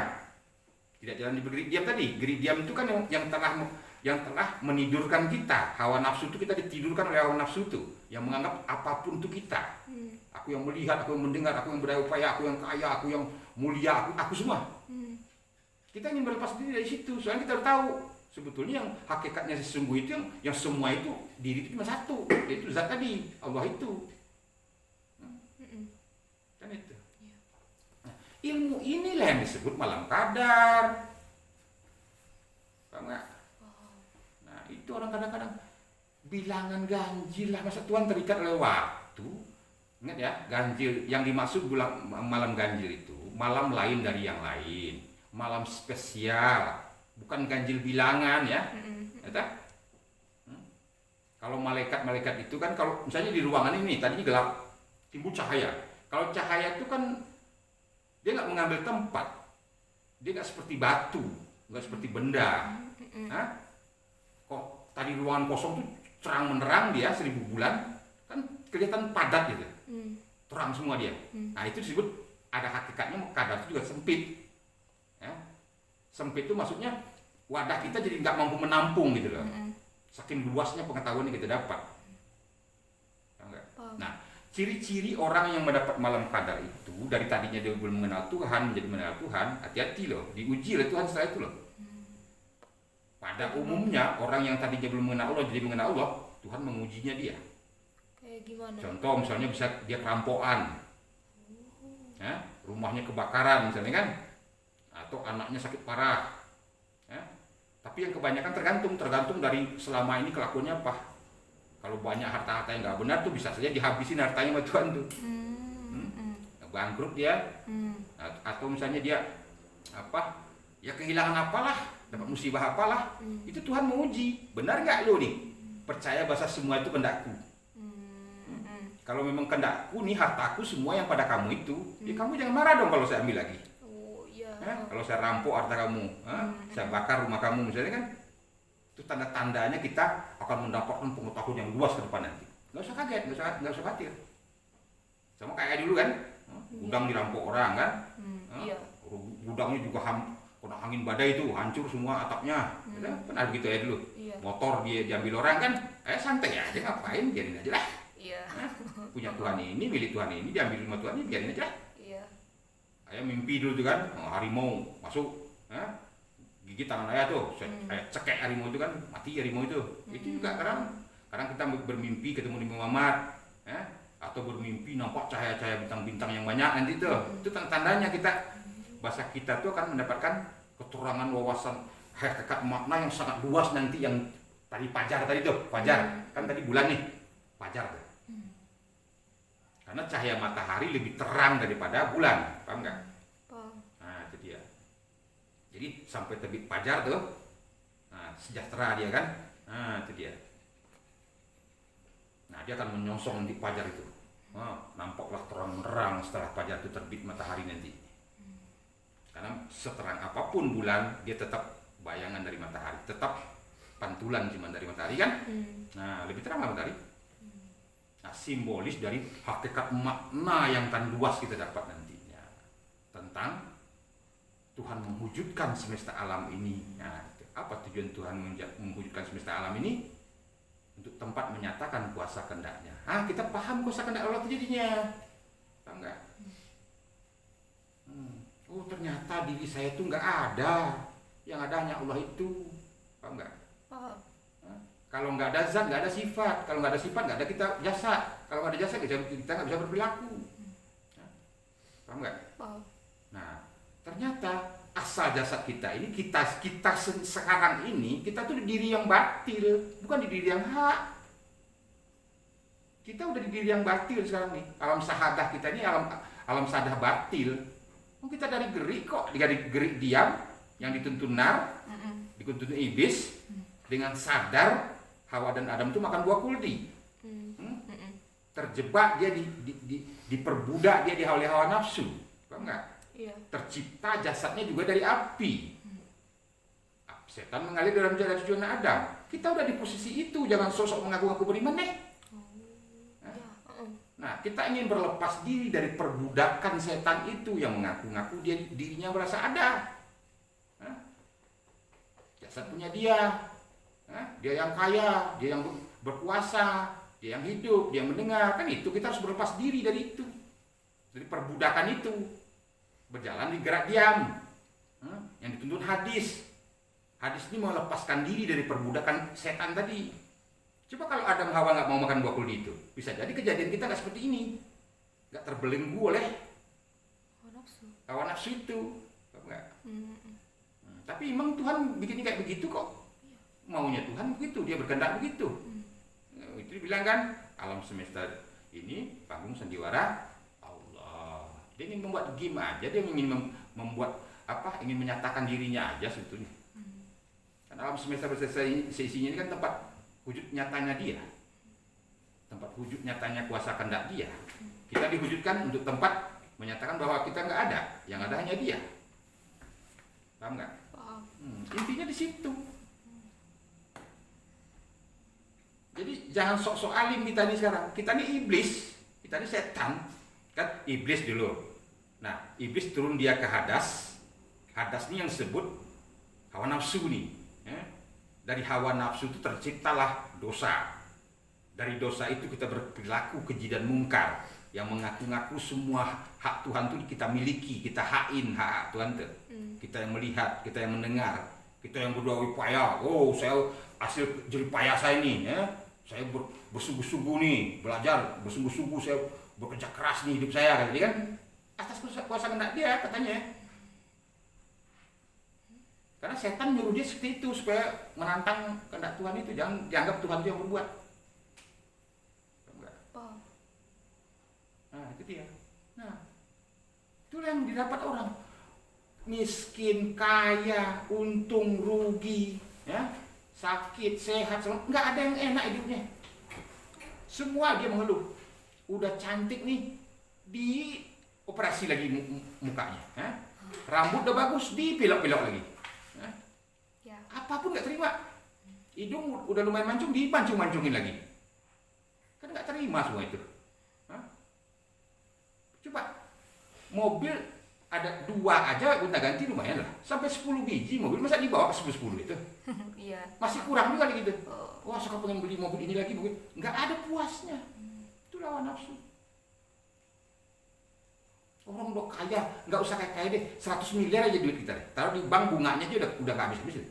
tidak jalan di gerik diam tadi. Gerik diam itu kan yang telah menidurkan kita. Hawa nafsu itu kita ditidurkan oleh hawa nafsu itu, yang menganggap apapun itu kita. Aku yang melihat, aku yang mendengar, aku yang berupaya, aku yang kaya, aku yang mulia, aku semua. Kita ingin berlepas diri dari situ. Soalnya kita harus tahu sebetulnya yang hakikatnya sesungguh itu yang semua itu diri itu cuma satu, yaitu zat tadi, Allah itu. Kan itu. Nah, ilmu inilah yang disebut malam qadar. Paham nggak? Nah, itu orang kadang-kadang bilangan ganjil lah, masa Tuhan terikat oleh waktu. Ingat ya, ganjil yang dimaksud malam ganjil itu malam lain dari yang lain, malam spesial, bukan ganjil bilangan ya. Kalau malaikat-malaikat itu kan, kalau misalnya di ruangan ini tadinya gelap, timbul cahaya. Kalau cahaya itu kan dia nggak mengambil tempat, dia nggak seperti batu, nggak seperti benda. Kok tadi ruangan kosong tuh terang menerang dia 1000 bulan, kan kelihatan padat gitu, terang semua dia. Nah itu disebut ada hakikatnya. Kadar itu juga sempit. Sempit itu maksudnya wadah kita jadi nggak mampu menampung gitu loh. Saking luasnya pengetahuan yang kita dapat. Nah, ciri-ciri orang yang mendapat malam qadar itu, dari tadinya dia belum mengenal Tuhan menjadi mengenal Tuhan, hati-hati loh, diuji oleh Tuhan setelah itu loh. Pada umumnya orang yang tadinya belum mengenal Allah jadi mengenal Allah, Tuhan mengujinya dia. Kayak gimana? Contoh misalnya bisa dia kerampokan, rumahnya kebakaran misalnya kan, atau anaknya sakit parah. Tapi yang kebanyakan tergantung dari selama ini kelakuannya apa. Kalau banyak harta-harta yang nggak benar tuh bisa saja dihabisin hartanya sama Tuhan tuh. Bangkrut dia, atau misalnya dia ya kehilangan apalah, dapat musibah apalah, itu Tuhan menguji. Benar nggak lo nih? Percaya bahasa semua itu kendakku. Kalau memang kendakku nih, hartaku semua yang pada kamu itu, ya kamu jangan marah dong kalau saya ambil lagi. Kalau saya rampok harta kamu, saya bakar rumah kamu misalnya kan, itu tanda-tandanya kita akan mendapatkan pengetahuan yang luas ke depan nanti. Nggak usah kaget, nggak usah khawatir. Sama kayak dulu kan, gudang dirampok orang kan, gudangnya juga kena angin badai itu hancur semua atapnya, pernah begitu ya dulu. Motor dia diambil orang kan, santai aja, ngapain, biarin aja lah. Punya Tuhan ini, milik Tuhan ini, diambil rumah Tuhan ini, biarin aja lah. Ayah mimpi dulu tuh kan, harimau masuk, gigit tangan ayah tuh, ayah cekek harimau itu kan, mati harimau itu. Itu juga kadang kita bermimpi ketemu Nabi Muhammad, atau bermimpi nampak cahaya-cahaya bintang-bintang yang banyak nanti tuh. Itu tandanya kita, bahasa kita tuh akan mendapatkan keterangan wawasan hakikat makna yang sangat luas nanti, yang tadi fajar tadi tuh, fajar kan tadi bulan nih, fajar tuh. Karena cahaya matahari lebih terang daripada bulan, paham nggak? Nah itu dia. Jadi sampai terbit fajar tuh, sejahtera dia kan, nah itu dia. Nah dia akan menyongsong di fajar itu, nampaklah terang-terang setelah fajar itu terbit matahari nanti. Karena seterang apapun bulan, dia tetap bayangan dari matahari, tetap pantulan cuma dari matahari kan. Nah lebih terang lah matahari. Nah, simbolis dari hakikat makna yang tan luas kita dapat nantinya tentang Tuhan mewujudkan semesta alam ini. Nah, apa tujuan Tuhan mewujudkan semesta alam ini? Untuk tempat menyatakan kuasa kehendaknya. Kita paham kuasa kehendak Allah itu jadinya, paham nggak? Oh ternyata diri saya itu nggak ada, yang ada hanya Allah itu, paham nggak? Paham. Kalau nggak ada zat, nggak ada sifat. Kalau nggak ada sifat, nggak ada kita jasa. Kalau nggak ada jasa, kita nggak bisa berperilaku. Paham nggak? Paham. Nah, Ternyata asal jasad kita ini, sekarang ini, kita tuh di diri yang batil, bukan di diri yang hak. Kita udah di diri yang batil sekarang nih. Alam sahadah kita ini alam sahadah batil. Kita dari gerik kok, dari gerik diam yang dituntun nar, dituntun iblis, dengan sadar Hawa dan Adam itu makan buah kuldi. Terjebak dia diperbudak dia oleh hawa nafsu, paham nggak? Iya. Tercipta jasadnya juga dari api. Setan mengalir dalam jalan zona Adam. Kita udah di posisi itu, jangan sosok mengaku-ngaku beriman deh. Nah, kita ingin berlepas diri dari perbudakan setan itu yang mengaku-ngaku dirinya merasa ada. Jasad punya dia. Dia yang kaya, dia yang berkuasa, dia yang hidup, dia yang mendengar. Kan itu kita harus berlepas diri dari itu. Dari perbudakan itu. Berjalan di gerak diam. Yang dituntun hadis. Hadis ini melepaskan diri dari perbudakan setan tadi. Coba kalau Adam Hawa nggak mau makan buah kuldi itu, bisa jadi kejadian kita nggak seperti ini, nggak terbelenggu oleh hawa nafsu itu, nggak. Tapi emang Tuhan bikin kayak begitu kok, maunya Tuhan begitu, dia berkehendak begitu. Itu dibilang kan, alam semesta ini panggung sandiwara Allah. Dia ingin membuat game aja, dia ingin membuat apa? Ingin menyatakan dirinya aja sebetulnya. Karena alam semesta seisinya ini kan tempat wujud nyatanya dia, tempat wujud nyatanya kuasa kehendak dia. Kita diwujudkan untuk tempat menyatakan bahwa kita nggak ada, yang ada hanya dia. Paham nggak? Paham. Intinya di situ. Jadi jangan sok-sok alim kita ini sekarang. Kita ini iblis, kita ini setan, kan iblis dulu. Nah, iblis turun dia ke hadas. Hadas ini yang disebut hawa nafsu nih. Dari hawa nafsu itu terciptalah dosa. Dari dosa itu kita berperilaku keji dan mungkar, yang mengaku-ngaku semua hak Tuhan itu kita miliki, kita hain hak Tuhan itu. Kita yang melihat, kita yang mendengar, kita yang berdoa upaya. Oh, saya hasil jerih payah saya ini, ya. Saya bersungguh-sungguh nih, belajar bersungguh-sungguh, saya bekerja keras nih hidup saya, kan? Atas kuasa kehendak dia katanya. Karena setan nyuruh dia seperti itu supaya menantang kehendak Tuhan itu, jangan dianggap Tuhan itu yang berbuat. Enggak. Nah, itu dia. Nah, itulah yang didapat orang. Miskin, kaya, untung, rugi, ya, sakit, sehat, semua nggak ada yang enak hidupnya. Semua dia mengeluh. Udah cantik nih, di operasi lagi mukanya, ya. Rambut udah bagus, dipilok-pilok lagi. Apapun nggak terima. Hidung udah lumayan mancung, dipancung-mancungin lagi. Kan nggak terima semua itu. Coba mobil ada 2 aja gonta ganti lumayan lah. Sampai 10 biji mobil masa dibawa ke 10 itu? Iya. Masih kurang juga gitu. Wah, suka pengen beli mobil ini lagi, mobil. Nggak ada puasnya. Itu lawan nafsu. Orang udah kaya, nggak usah kaya deh, 100 miliar aja duit kita. Taruh di bank bunganya aja udah nggak habis-habis. Iya.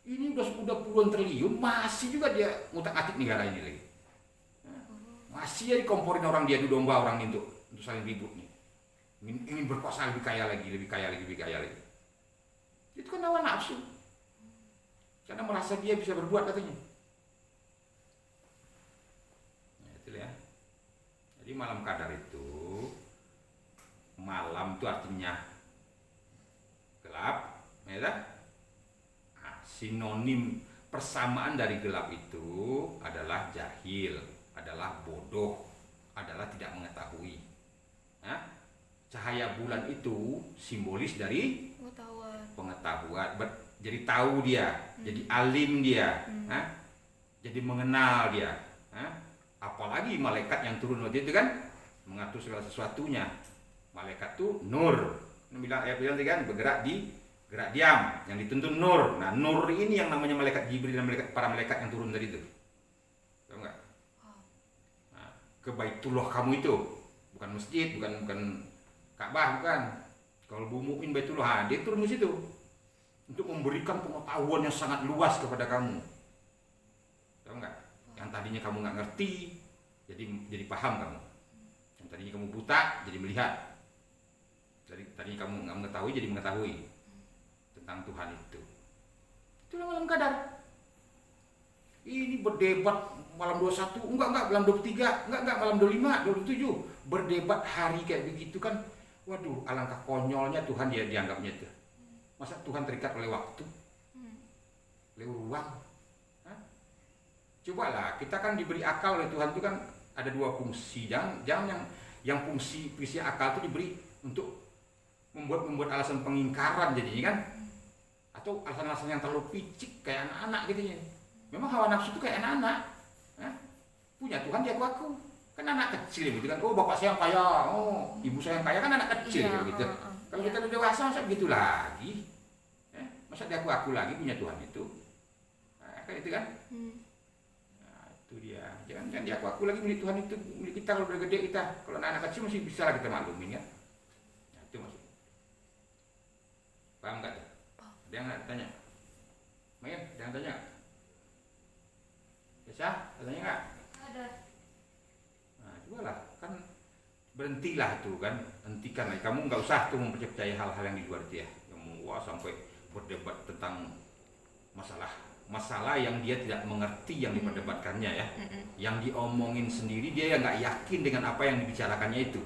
Ini udah puluhan triliun, masih juga dia ngutak-atik negara ini lagi. Masih ya dikomporin orang, dia domba orang ini untuk saling ribut nih. Ingin berkuasa lebih kaya lagi. Itu kan hawa nafsu. Karena merasa dia bisa berbuat katanya. Nah, itu ya. Jadi malam kadar itu, malam itu artinya gelap, ya kan? Sinonim persamaan dari gelap itu adalah jahil, adalah bodoh, adalah tidak mengetahui. Cahaya bulan itu simbolis dari pengetahuan. Jadi tahu dia, jadi alim dia, jadi mengenal dia. Apalagi malaikat yang turun waktu itu kan mengatur segala sesuatunya. Malaikat itu nur. Bilang kan bergerak di gerak diam, yang dituntun nur. Nah, nur ini yang namanya malaikat Jibril dan para malaikat yang turun tadi itu. Tahu enggak? Nah, ke Baitullah kamu itu, bukan masjid, bukan Ka'bah, bukan. Kalau Bu Mukmin Baitullah, dia turun di situ untuk memberikan pengetahuan yang sangat luas kepada kamu. Tahu enggak? Yang tadinya kamu nggak ngerti, jadi paham kamu. Yang tadinya kamu buta, jadi melihat. tadi kamu nggak mengetahui jadi mengetahui tentang Tuhan itu. Itulah malam kadar. Ini berdebat malam 21, enggak malam 23, enggak malam 25, 27. Berdebat hari kayak begitu kan. Waduh, alangkah konyolnya Tuhan dia dianggapnya itu. Masa Tuhan terikat oleh waktu? Oleh ruang? Hah? Cobalah, kita kan diberi akal oleh Tuhan itu kan ada dua fungsi. Jangan yang fungsi akal itu diberi untuk membuat alasan pengingkaran jadinya kan. Atau alasan-alasan yang terlalu picik kayak anak-anak gitu ya. Memang hawa nafsu itu kayak anak-anak. Punya Tuhan dia aku. Kan anak kecil gitu kan. Oh bapak saya yang kaya, oh ibu saya yang kaya, kan anak kecil Iya, gitu. Kalau iya. kita udah dewasa masa begitu lagi. Masa dia aku lagi punya Tuhan itu. Kayak itu kan. Nah, itu dia. Jangan dia aku lagi milik Tuhan itu milik kita kalau udah gede kita. Kalau anak kecil masih bisa lah kita maklumin ya. Nah, itu maksud. Paham nggak tuh? Ada yang nggak tanya? Main, ada yang tanya? Bisa? Tanya nggak? Ada. Nah, cobalah kan berhentilah tuh kan, hentikan lah. Kamu nggak usah tuh mempercayai hal-hal yang di luar itu ya, yang wah sampai berdebat tentang masalah yang dia tidak mengerti yang diperdebatkannya ya, yang diomongin sendiri dia yang nggak yakin dengan apa yang dibicarakannya itu.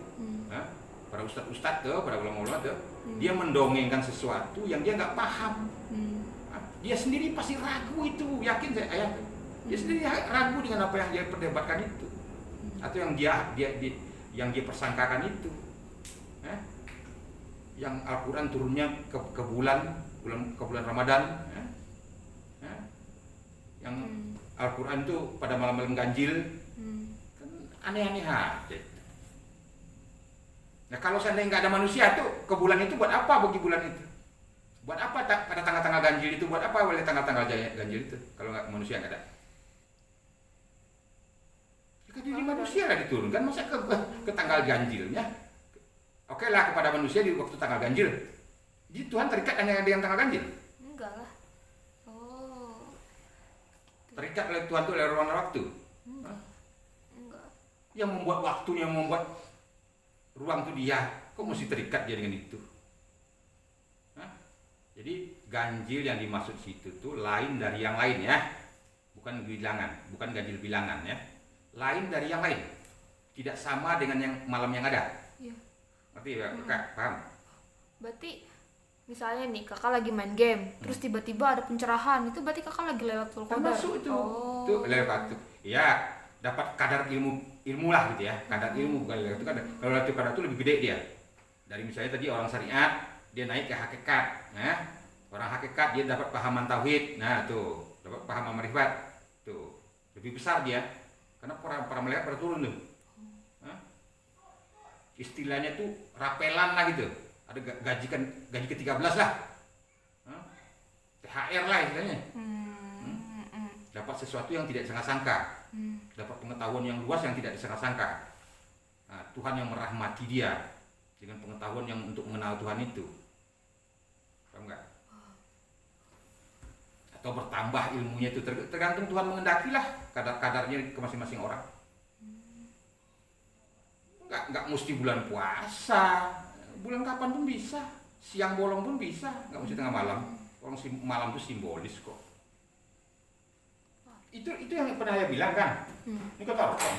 Para ustadz tuh, para ulama-ulama tuh, dia mendongengkan sesuatu yang dia nggak paham. Dia sendiri pasti ragu itu, yakin saya ayah. Dia sendiri ragu dengan apa yang dia perdebatkan itu, atau yang dia persangkakan itu. Yang Al-Quran turunnya ke bulan Ramadan, yang Al-Quran itu pada malam-malam ganjil, kan aneh-aneh aja. Nah kalau seandainya nggak ada manusia tuh, ke bulan itu buat apa bagi bulan itu? Buat apa pada tanggal-tanggal ganjil itu? Buat apa oleh tanggal-tanggal ganjil itu? Kalau nggak manusia nggak ada. Jadi manusia lah diturunkan, masa ke tanggal ganjilnya? Oke lah kepada manusia di waktu tanggal ganjil. Jadi Tuhan terikat hanya dengan tanggal ganjil? Enggak lah. Oh. Terikat oleh Tuhan itu oleh ruang dan waktu? Enggak. Yang membuat waktunya, membuat ruang itu dia. Kok mesti terikat dia dengan itu? Jadi ganjil yang dimaksud situ tuh lain dari yang lain ya. Bukan bilangan, bukan ganjil bilangan ya. Lain dari yang lain. Tidak sama dengan yang malam yang ada. Iya. Ngerti ya, Kak? Paham? Berarti misalnya nih kakak lagi main game, terus tiba-tiba ada pencerahan, itu berarti kakak lagi Lailatul Qadar. Termasuk itu. Oh. Itu Lailatul. Ya, dapat kadar ilmu lah gitu ya. Kadar ilmu bukan Lailatul Qadar. Kalau Lailatul Qadar itu lebih gede dia. Dari misalnya tadi orang syariat, dia naik ke hakikat. Orang hakikat dia dapat pahaman tauhid. Nah, tuh, dapat pahaman ma'rifat. Tuh, lebih besar dia. Karena para malaikat pada turun tuh. Istilahnya tuh rapelan lah gitu. Ada gaji ke-13 lah. THR lah istilahnya. Dapat sesuatu yang tidak disangka-sangka. Dapat pengetahuan yang luas yang tidak disangka-sangka. Nah, Tuhan yang merahmati dia dengan pengetahuan yang untuk mengenal Tuhan itu. Paham enggak? Atau bertambah ilmunya itu tergantung Tuhan mengendaki lah kadarnya ke masing-masing orang. Enggak mesti bulan puasa, bulan kapan pun bisa, siang bolong pun bisa, enggak mesti tengah malam. Orang malam itu simbolis kok. Itu yang pernah saya bilang kan. Ini kata Rasul.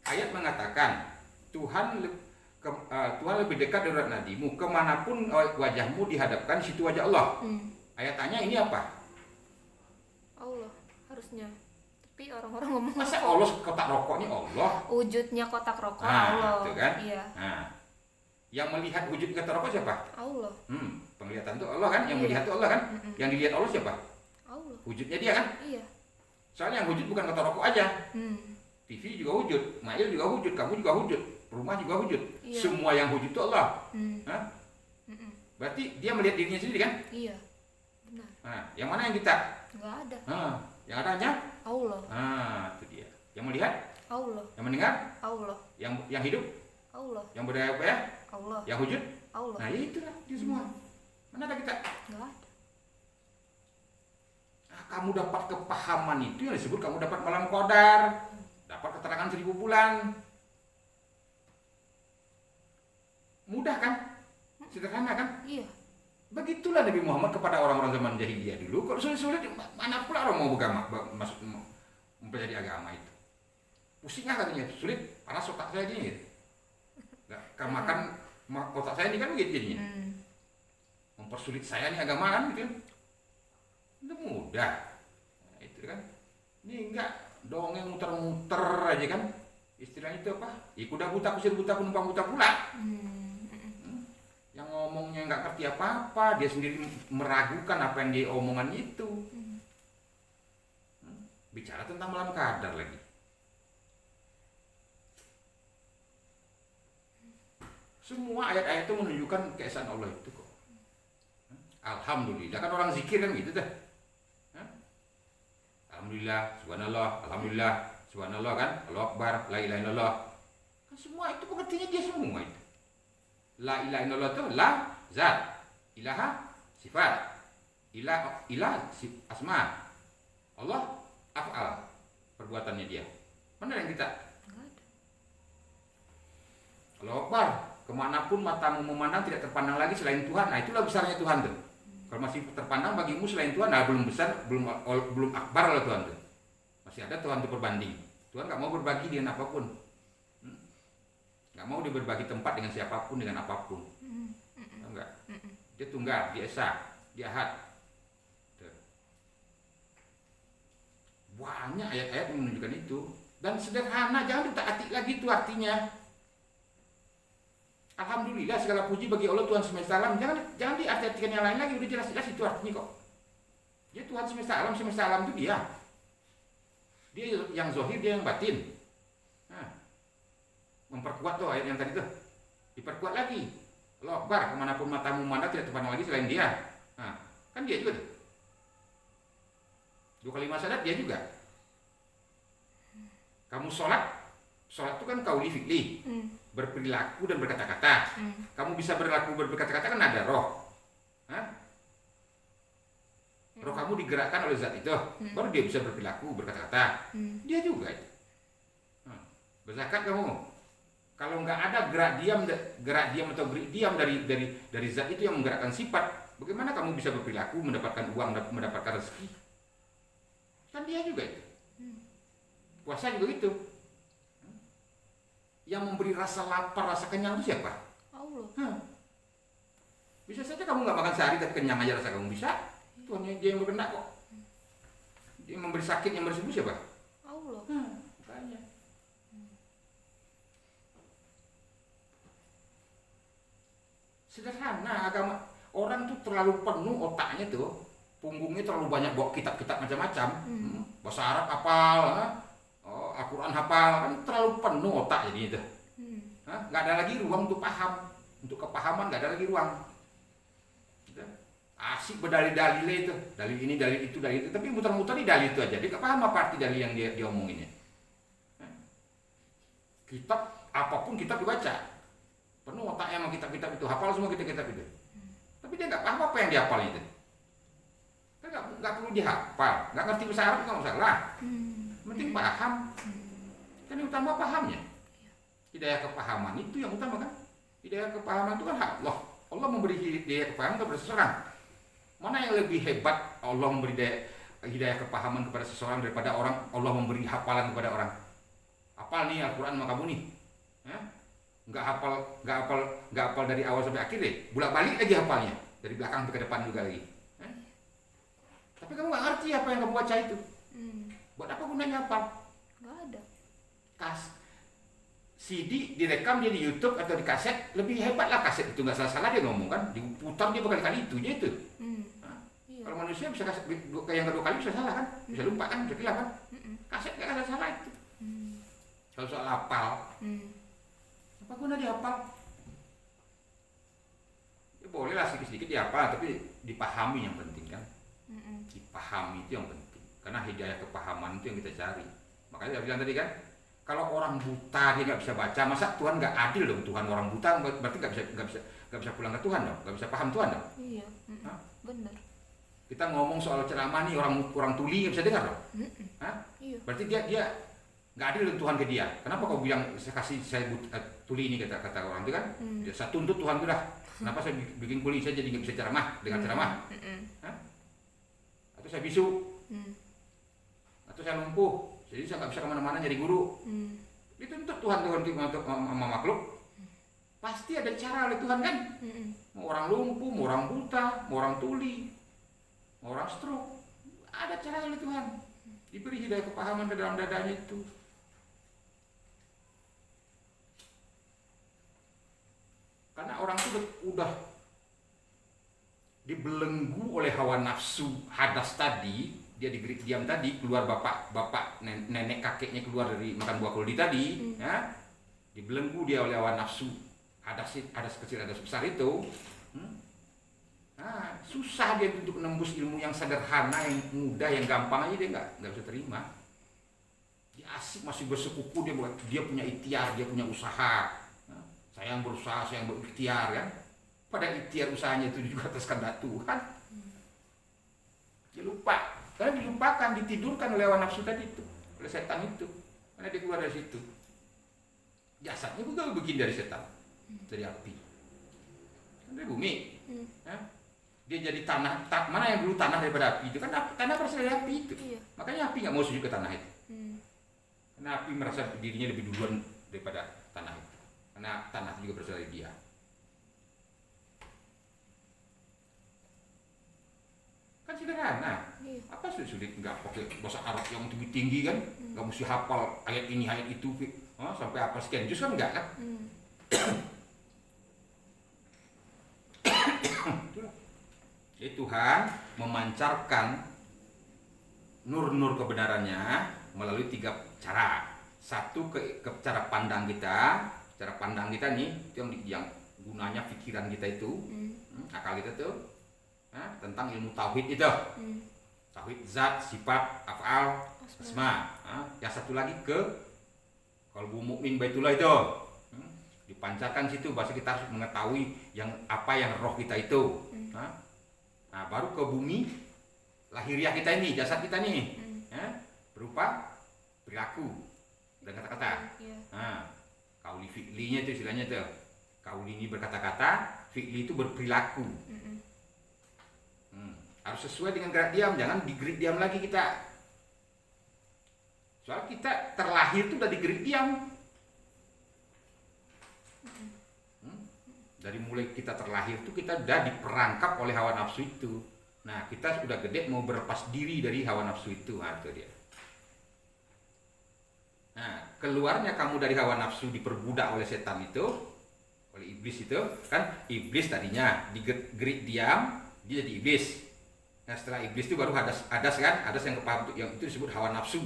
Ayat mengatakan Tuhan lebih dekat dari nadimu, kemanapun wajahmu dihadapkan situ wajah Allah. Ayat tanya ini apa? Allah harusnya. Tapi orang-orang ngomong Masa Allah kotak rokoknya Allah? wujudnya kotak rokok Nah, Allah. itu kan? Iya. Nah, yang melihat wujud kotak rokok siapa? Allah. Penglihatan itu Allah kan? Yang Iya. melihat itu Allah kan? Yang dilihat Allah siapa? Allah. Wujudnya dia kan? Iya. Soalnya yang wujud bukan kotak rokok aja. TV juga wujud, Mail juga wujud, kamu juga wujud, rumah juga wujud. Iya. Semua yang wujud itu Allah. Berarti dia melihat dirinya sendiri kan? Iya. Benar. Nah, yang mana yang kita? Enggak ada. Yang ada hanya Allah. itu dia. Yang melihat, Allah. yang mendengar, Allah. yang hidup, Allah. yang berdaya upaya, Allah. yang wujud. Allah. Nah, ya itulah dia semua. Mana ada kita? Enggak ada. Nah, kamu dapat kepahaman itu yang disebut kamu dapat malam qadar, dapat keterangan 1000 bulan. Mudah kan? Sederhana kan? Iya. Begitulah Nabi Muhammad kepada orang-orang zaman jahiliyah dulu. Kalau sulit-sulit, mana pula orang mau beragama, masuk mempelajari agama itu. Pusing katanya, sulit, panas otak saya gini. Gitu. Nah, makan otak saya ini kan begitu jadinya. Mempersulit saya nih agama kan gitu. Itu mudah. Nah, itu kan. Ini enggak dongeng muter-muter aja kan. Istilahnya itu apa? Kuda buta kusir buta penumpang buta pula. Yang ngomongnya nggak ngerti apa-apa, dia sendiri meragukan apa yang dia omongan itu. Bicara tentang malam kadar lagi. Semua ayat-ayat itu menunjukkan keesaan Allah itu kok. Alhamdulillah, kan orang zikir kan gitu dah. Alhamdulillah, subhanallah, alhamdulillah, subhanallah kan, Allahu Akbar, la ilaha illallah. Kan semua itu pengertiannya dia semua itu. La ilaha illallah itu la zat, ilaha sifat, ilah asma, Allah af'al, perbuatannya dia. Mana yang kita? Allahu Akbar, kemanapun matamu memandang tidak terpandang lagi selain Tuhan. Nah itulah besarnya Tuhan tuh. Kalau masih terpandang bagimu selain Tuhan, nah belum besar, belum akbar oleh Tuhan tuh. Masih ada Tuhan tuh berbanding. Tuhan nggak mau berbagi dengan apapun. Nggak mau dia berbagi tempat dengan siapapun, dengan apapun. Enggak. Dia tunggal, dia esa, dia ahad. Banyak ayat-ayat yang menunjukkan itu. Dan sederhana, jangan ditaati lagi itu artinya. Alhamdulillah segala puji bagi Allah Tuhan semesta alam. Jangan diartikan yang lain lagi, udah jelas-jelas itu artinya kok. Dia Tuhan semesta alam itu dia. Dia yang zahir, dia yang batin. Nah, memperkuat tuh ayat yang tadi tuh. Diperkuat lagi. Allah Akbar, kemanapun matamu memandang tidak terpandang lagi selain dia. Nah, kan dia juga tuh. 2 kalimat syahadat dia juga. Kamu sholat itu kan kauli fi'li. Berperilaku dan berkata-kata. Kamu bisa berlaku berkata-kata kan ada roh. Roh kamu digerakkan oleh zat itu, baru dia bisa berperilaku berkata-kata. Dia juga itu. Berzakat kamu, kalau nggak ada gerak diam atau diam dari zat itu yang menggerakkan sifat, bagaimana kamu bisa berperilaku, mendapatkan uang, mendapatkan rezeki? Kan dia juga itu. Puasa juga gitu. Yang memberi rasa lapar, rasa kenyang itu siapa? Allah. Bisa saja kamu nggak makan sehari tapi kenyang aja rasa kamu bisa. Tuhan dia yang berkehendak kok. Dia yang memberi sakit, yang memberi sembuh siapa? Allah. Bukannya. Sederhana agama. Orang tuh terlalu penuh otaknya tuh, punggungnya terlalu banyak bawa kitab-kitab macam-macam. Bahasa Arab hafal, Al-Quran hafal, kan terlalu penuh otak jadi itu. Nggak ada lagi ruang untuk paham, untuk kepahaman nggak ada lagi ruang. Gitu. Asik berdalil-dalil itu, dalil ini, dalil itu, tapi muter-muter di dalil itu aja. Dia nggak paham apa arti dalil yang dia omonginnya. Kitab apapun kitab dibaca, penuh otaknya sama kitab-kitab itu, hafal semua kitab-kitab itu. Tapi dia nggak paham apa yang dihafal itu. Kan nggak perlu dihafal, nggak ngerti bahasa Arab nggak masalah. Penting paham. Kan yang utama pahamnya. Hidayah kepahaman itu yang utama kan. Hidayah kepahaman itu kan hak Allah. Allah memberi hidayah kepahaman kepada seseorang. Mana yang lebih hebat Allah memberi hidayah kepahaman kepada seseorang daripada orang Allah memberi hafalan kepada orang. Hafal nih Al-Quran sama kamu nih. Nggak hafal dari awal sampai akhir deh. Bolak-balik lagi hafalnya. Dari belakang sampai ke depan juga lagi. Tapi kamu nggak ngerti apa yang kamu baca itu. Buat apa gunanya hafal? Nggak ada. CD direkam dia di YouTube atau di kaset, lebih hebat lah kaset itu, nggak salah-salah dia ngomong kan, diputar dia berkali-kali itu aja itu. Iya. Kalau manusia bisa kaset yang kedua kali bisa salah kan, bisa lupa kan, bisa hilang kan. Kaset nggak ada salah itu. Kalau soal hafal, apa guna dihafal? Ya boleh lah sedikit-sedikit dihafal, tapi dipahami yang penting kan. Dipahami itu yang penting, karena hidayah kepahaman itu yang kita cari. Makanya saya bilang tadi kan, kalau orang buta dia nggak bisa baca, masa Tuhan nggak adil dong? Tuhan orang buta berarti nggak bisa pulang ke Tuhan dong, nggak bisa paham Tuhan dong? Iya. Benar. Kita ngomong soal ceramah nih orang tuli nggak bisa dengar dong? Iya. Berarti dia nggak adil dong Tuhan ke dia. Kenapa kau bilang saya tuli ini kata orang itu kan? Saya tuntut Tuhan itu dah. Kenapa saya bikin kuli saya jadi nggak bisa ceramah dengan ceramah? Mm-mm. Hah? Atau saya bisu? Mm. Atau saya lumpuh? Jadi saya nggak bisa kemana-mana jadi guru. Mm. Itu untuk Tuhan untuk makhluk. Pasti ada cara oleh Tuhan kan? Mm-mm. Mau orang lumpuh, mau orang buta, mau orang tuli, mau orang stroke, ada cara oleh Tuhan. Diberi hidayah kepahaman ke dalam dadanya itu. Karena orang itu udah dibelenggu oleh hawa nafsu hadas tadi, dia diberi diam tadi, keluar bapak nenek kakeknya keluar dari makan buah kuldi tadi, ya, dibelenggu dia oleh hawa nafsu hadas kecil hadas besar itu. Nah, susah dia untuk menembus ilmu yang sederhana, yang mudah, yang gampang aja dia nggak bisa terima. Dia asik masih bersekuku, dia punya ikhtiar, dia punya usaha. Nah, saya yang berusaha, saya yang berikhtiar kan. Pada ikhtiar usahanya itu juga atas kehendak Tuhan. Dia lupa, karena dilupakan, ditidurkan oleh hawa nafsu tadi itu, oleh setan itu. Karena dia keluar dari situ. Jasadnya juga bikin dari setan, dari api, dari bumi. Ya. Dia jadi tanah, mana yang dulu tanah daripada api itu kan tanah berasal dari api itu. Iya. Makanya api nggak mau sujud ke tanah itu. Mm. Karena api merasa dirinya lebih duluan daripada tanah itu. Karena tanah itu juga berasal dari dia. Kan sederhana. Iya. Apa sulit nggak pakai bahasa Arab yang tinggi-tinggi kan? Nggak mesti hafal ayat ini ayat itu sampai apa sekian juz kan enggak kan? Mm. Jadi Tuhan memancarkan nur-nur kebenarannya melalui 3 cara. Satu ke cara pandang kita. Cara pandang kita nih itu yang gunanya pikiran kita itu, akal kita tuh, tentang ilmu tauhid itu. Tauhid zat, sifat, af'al, asma. Yang satu lagi ke qalbu mukmin baitullah itu. Dipancarkan situ, bahasa kita harus mengetahui yang apa yang roh kita itu. Nah, baru ke bumi lahiriah kita ini, jasad kita nih, berupa perilaku dan kata-kata. Iya. Nah, kauli fi'linya itu istilahnya tuh. Kauli ini berkata-kata, fi'li itu berperilaku. Harus sesuai dengan gerak diam, jangan digerik diam lagi kita. Soal kita terlahir itu udah digerik diam. Dari mulai kita terlahir itu kita udah diperangkap oleh hawa nafsu itu. Nah, kita sudah gede mau berlepas diri dari hawa nafsu itu. Nah, itu dia. Nah, keluarnya kamu dari hawa nafsu diperbudak oleh setan itu, oleh iblis itu, kan iblis tadinya digerik diam, dia jadi iblis. Nah, setelah iblis itu baru hadas kan, hadas yang kepaham yang itu disebut hawa nafsu.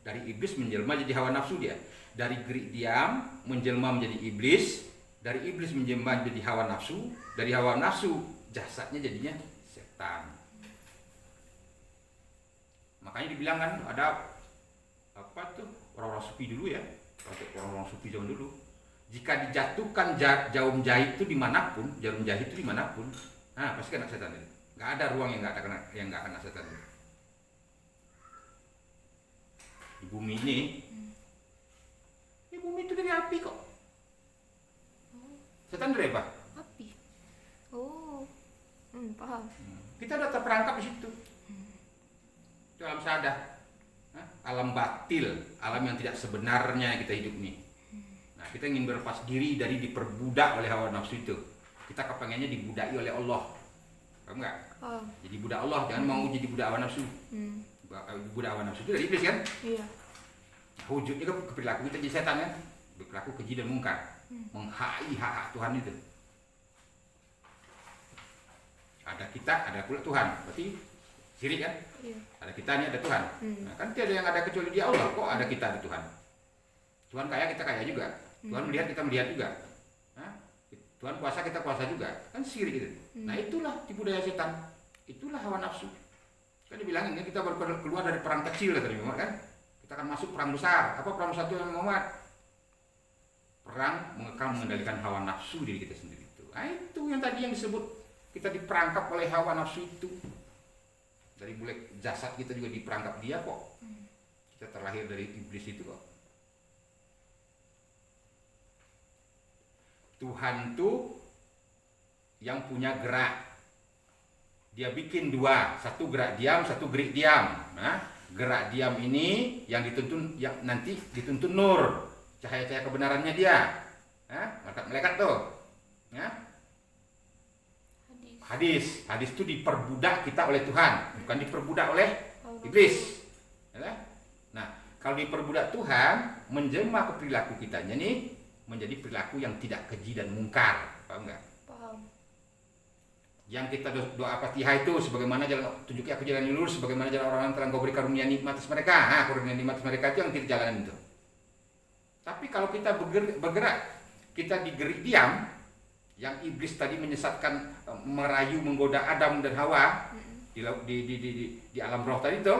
Dari iblis menjelma jadi hawa nafsu dia. Dari gerik diam menjelma menjadi iblis. Dari iblis menjelma jadi hawa nafsu, dari hawa nafsu jasadnya jadinya setan. Makanya dibilang kan ada apa tuh orang-orang sufi dulu ya, orang-orang sufi zaman dulu. Jika dijatuhkan jarum jahit itu dimanapun, nah pasti kena setan itu. Nggak ada ruang yang nggak kena setan itu. Di bumi ini itu dari api kok. Setan dari apa? Api. Oh. Paham. Kita udah terperangkap di situ. Itu alam sadah. Alam batil, alam yang tidak sebenarnya kita hidup nih. Nah, kita ingin berlepas diri dari diperbudak oleh hawa nafsu itu. Kita kepengennya dibudai oleh Allah. Paham nggak? Paham. Jadi budak Allah, jangan mau jadi budak hawa nafsu. Budak hawa nafsu itu dari iblis kan? Iya. Wujudnya ke perilaku kita jadi setan kan? Berperilaku keji dan mungkar. Menghai hak Tuhan itu. Ada kita, ada pula Tuhan. Berarti syirik kan? Iya. Ada kita nih, ada Tuhan. Nah, kan tiada yang ada kecuali Dia Allah. Kok ada kita, ada Tuhan? Tuhan kaya, kita kaya juga. Tuhan melihat, kita melihat juga. Tuhan kuasa, kita kuasa juga. Kan syirik itu. Nah, itulah tipu daya setan. Itulah hawa nafsu. Kan dibilangin kan kita baru keluar dari perang kecil tadi Muhammad kan? Kita akan masuk perang besar. Apa perang besar itu Muhammad? Perang mengekang mengendalikan hawa nafsu diri kita sendiri itu. Nah, itu yang tadi yang disebut kita diperangkap oleh hawa nafsu itu. Dari mulai jasad kita juga diperangkap dia kok. Kita terlahir dari iblis itu kok. Tuhan tuh yang punya gerak. Dia bikin dua, satu gerak diam, satu gerik diam. Nah, gerak diam ini yang dituntun, yang nanti dituntun nur, cahaya-cahaya kebenarannya dia. Malaikat tuh. Hadis itu diperbudak kita oleh Tuhan, bukan diperbudak oleh iblis. Nah, kalau diperbudak Tuhan, menjelma ke perilaku kitanya nih menjadi perilaku yang tidak keji dan mungkar, paham nggak? Paham. Yang kita doa Fatihah itu sebagaimana jalan, tunjuki aku jalan yang lurus, sebagaimana jalan orang-orang telah Engkau beri karunia nikmat atas mereka. Karunia nikmat atas mereka itu yang tidak jalanan itu. Tapi kalau kita bergerak, kita digerik diam, yang iblis tadi menyesatkan, merayu, menggoda Adam dan Hawa di alam roh tadi itu.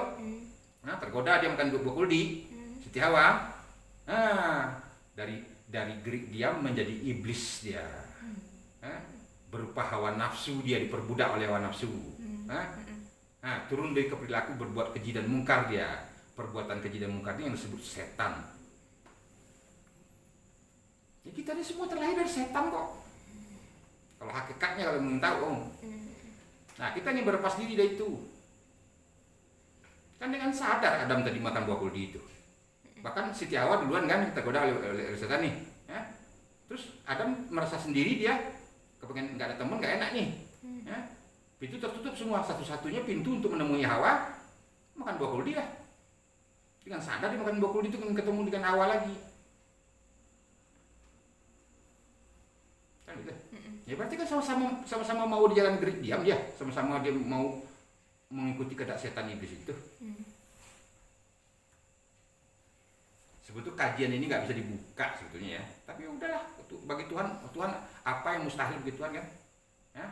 Nah, tergoda dia makan buah kuldi, Siti Hawa. Nah, dari gerik diam menjadi iblis dia. Berupa hawa nafsu, dia diperbudak oleh hawa nafsu. Nah, turun dari perilaku berbuat keji dan mungkar dia. Perbuatan keji dan mungkar itu yang disebut setan. Ya, kita ini semua terlahir dari setan kok. Kalau hakikatnya kalau ingin tahu, Nah, kita ini berlepas diri dari itu. Kan dengan sadar Adam tadi makan buah kuldi itu. Bahkan Siti Hawa duluan kan tergoda oleh setan nih. Terus Adam merasa sendiri, dia kepengen nggak ada teman, nggak enak nih. Pintu tertutup semua, satu-satunya pintu untuk menemui Hawa makan buah kuldi lah. Dengan sadar dia makan buah kuldi itu ketemu dengan Hawa lagi. Kan gitu. Ya berarti kan sama-sama mau di jalan gerik diam dia, sama-sama dia mau mengikuti kehendak setan iblis itu. Sebetulnya kajian ini nggak bisa dibuka sebetulnya ya, tapi udahlah, bagi Tuhan apa yang mustahil bagi Tuhan kan? Ya?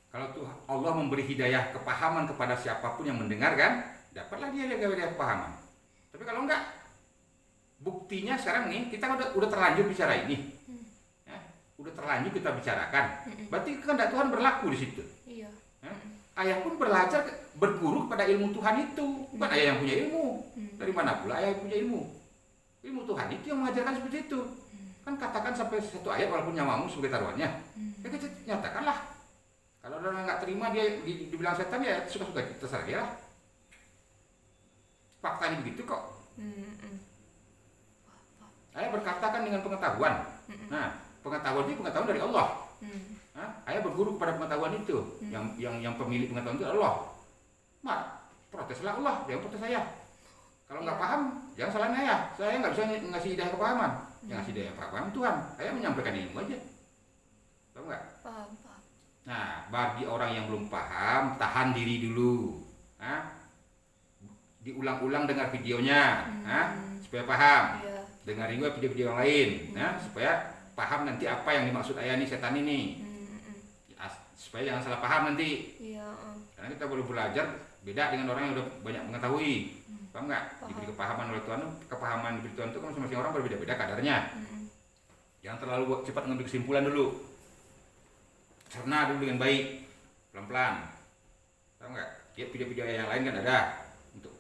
Kalau Tuhan Allah memberi hidayah kepahaman kepada siapapun yang mendengar kan, dapatlah dia kepahaman. Tapi kalau enggak, buktinya sekarang nih kita udah terlanjur bicara ini. Udah terlanjur kita bicarakan, berarti kehendak Tuhan berlaku di situ. Iya. Ayah pun belajar berguru kepada ilmu Tuhan itu, bukan ayah yang punya ilmu. Dari mana pula ayah yang punya ilmu? Ilmu Tuhan itu yang mengajarkan seperti itu. Kan katakan sampai satu ayat walaupun nyawamu sebagai taruhannya. Ya kita nyatakanlah. Kalau orang nggak terima dia dibilang setan, ya suka-suka terserah dia lah. Faktanya begitu kok. Ayah berkatakan dengan pengetahuan. Nah, pengetahuan itu pengetahuan dari Allah. Ayah berguru kepada pengetahuan itu. Yang pemilik pengetahuan itu Allah. Proteslah Allah, jangan protes saya. Kalau nggak paham, jangan salahin ayah. Saya nggak bisa ngasih hidayah kepahaman. Yang ngasih hidayah kepahaman Tuhan. Ayah menyampaikan ilmu aja. Tahu nggak? Paham. Nah, bagi orang yang belum paham, tahan diri dulu. Diulang-ulang dengar videonya, supaya paham. Iya. Dengar juga video-video yang lain, supaya paham nanti apa yang dimaksud ayah nih setan ini. Supaya jangan salah paham nanti. Iya. Karena kita baru belajar, beda dengan orang yang udah banyak mengetahui. Paham nggak? Diberi kepahaman oleh Tuhan, kepahaman diberi Tuhan itu kan masing-masing orang berbeda-beda kadarnya. Jangan terlalu cepat mengambil kesimpulan dulu. Cerna dulu dengan baik, pelan-pelan. Tahu nggak? Video-video yang lain kan ada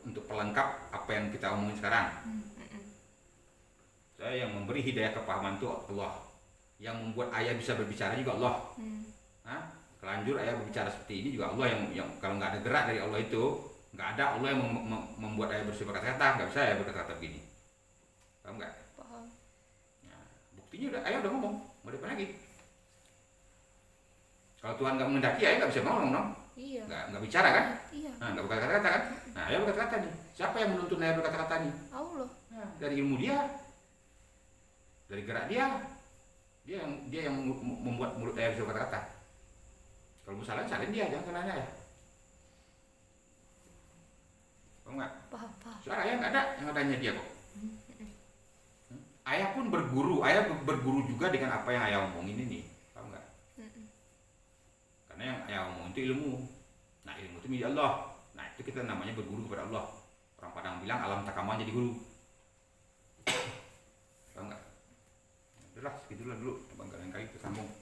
untuk pelengkap apa yang kita omongin sekarang. Saya yang memberi hidayah kepahaman itu Allah. Yang membuat ayah bisa berbicara juga Allah. Kelanjur ayah berbicara seperti ini juga Allah yang kalau nggak ada gerak dari Allah itu, nggak ada Allah yang membuat ayah bersifat kata-kata, nggak bisa ayah berkata-kata begini. Paham nggak? Paham. Nah, buktinya ayah udah ngomong, mau depan lagi. Kalau Tuhan nggak menghendaki, ayah nggak bisa ngomong, no? Iya. Nggak bicara kan? Iya. Nah, nggak berkata-kata kan? Nah, ayah berkata-kata nih. Siapa yang menuntun ayah berkata-kata nih? Allah. Nah, dari ilmu dia, dari gerak dia yang membuat mulut ayah bisa berkata-kata. Kalau mau salin dia, jangan salahnya ya. Paham nggak? Paham. Soalnya ayah nggak ada, yang adanya dia kok. Ayah pun berguru, ayah berguru juga dengan apa yang ayah omongin ini, paham nggak? Karena yang ayah omongin itu ilmu. Nah, ilmu itu milik Allah. Nah, itu kita namanya berguru kepada Allah. Orang Padang bilang alam takaman jadi guru. Paham nggak? Udahlah, segitulah dulu. Bang, kalian kali kita sambung.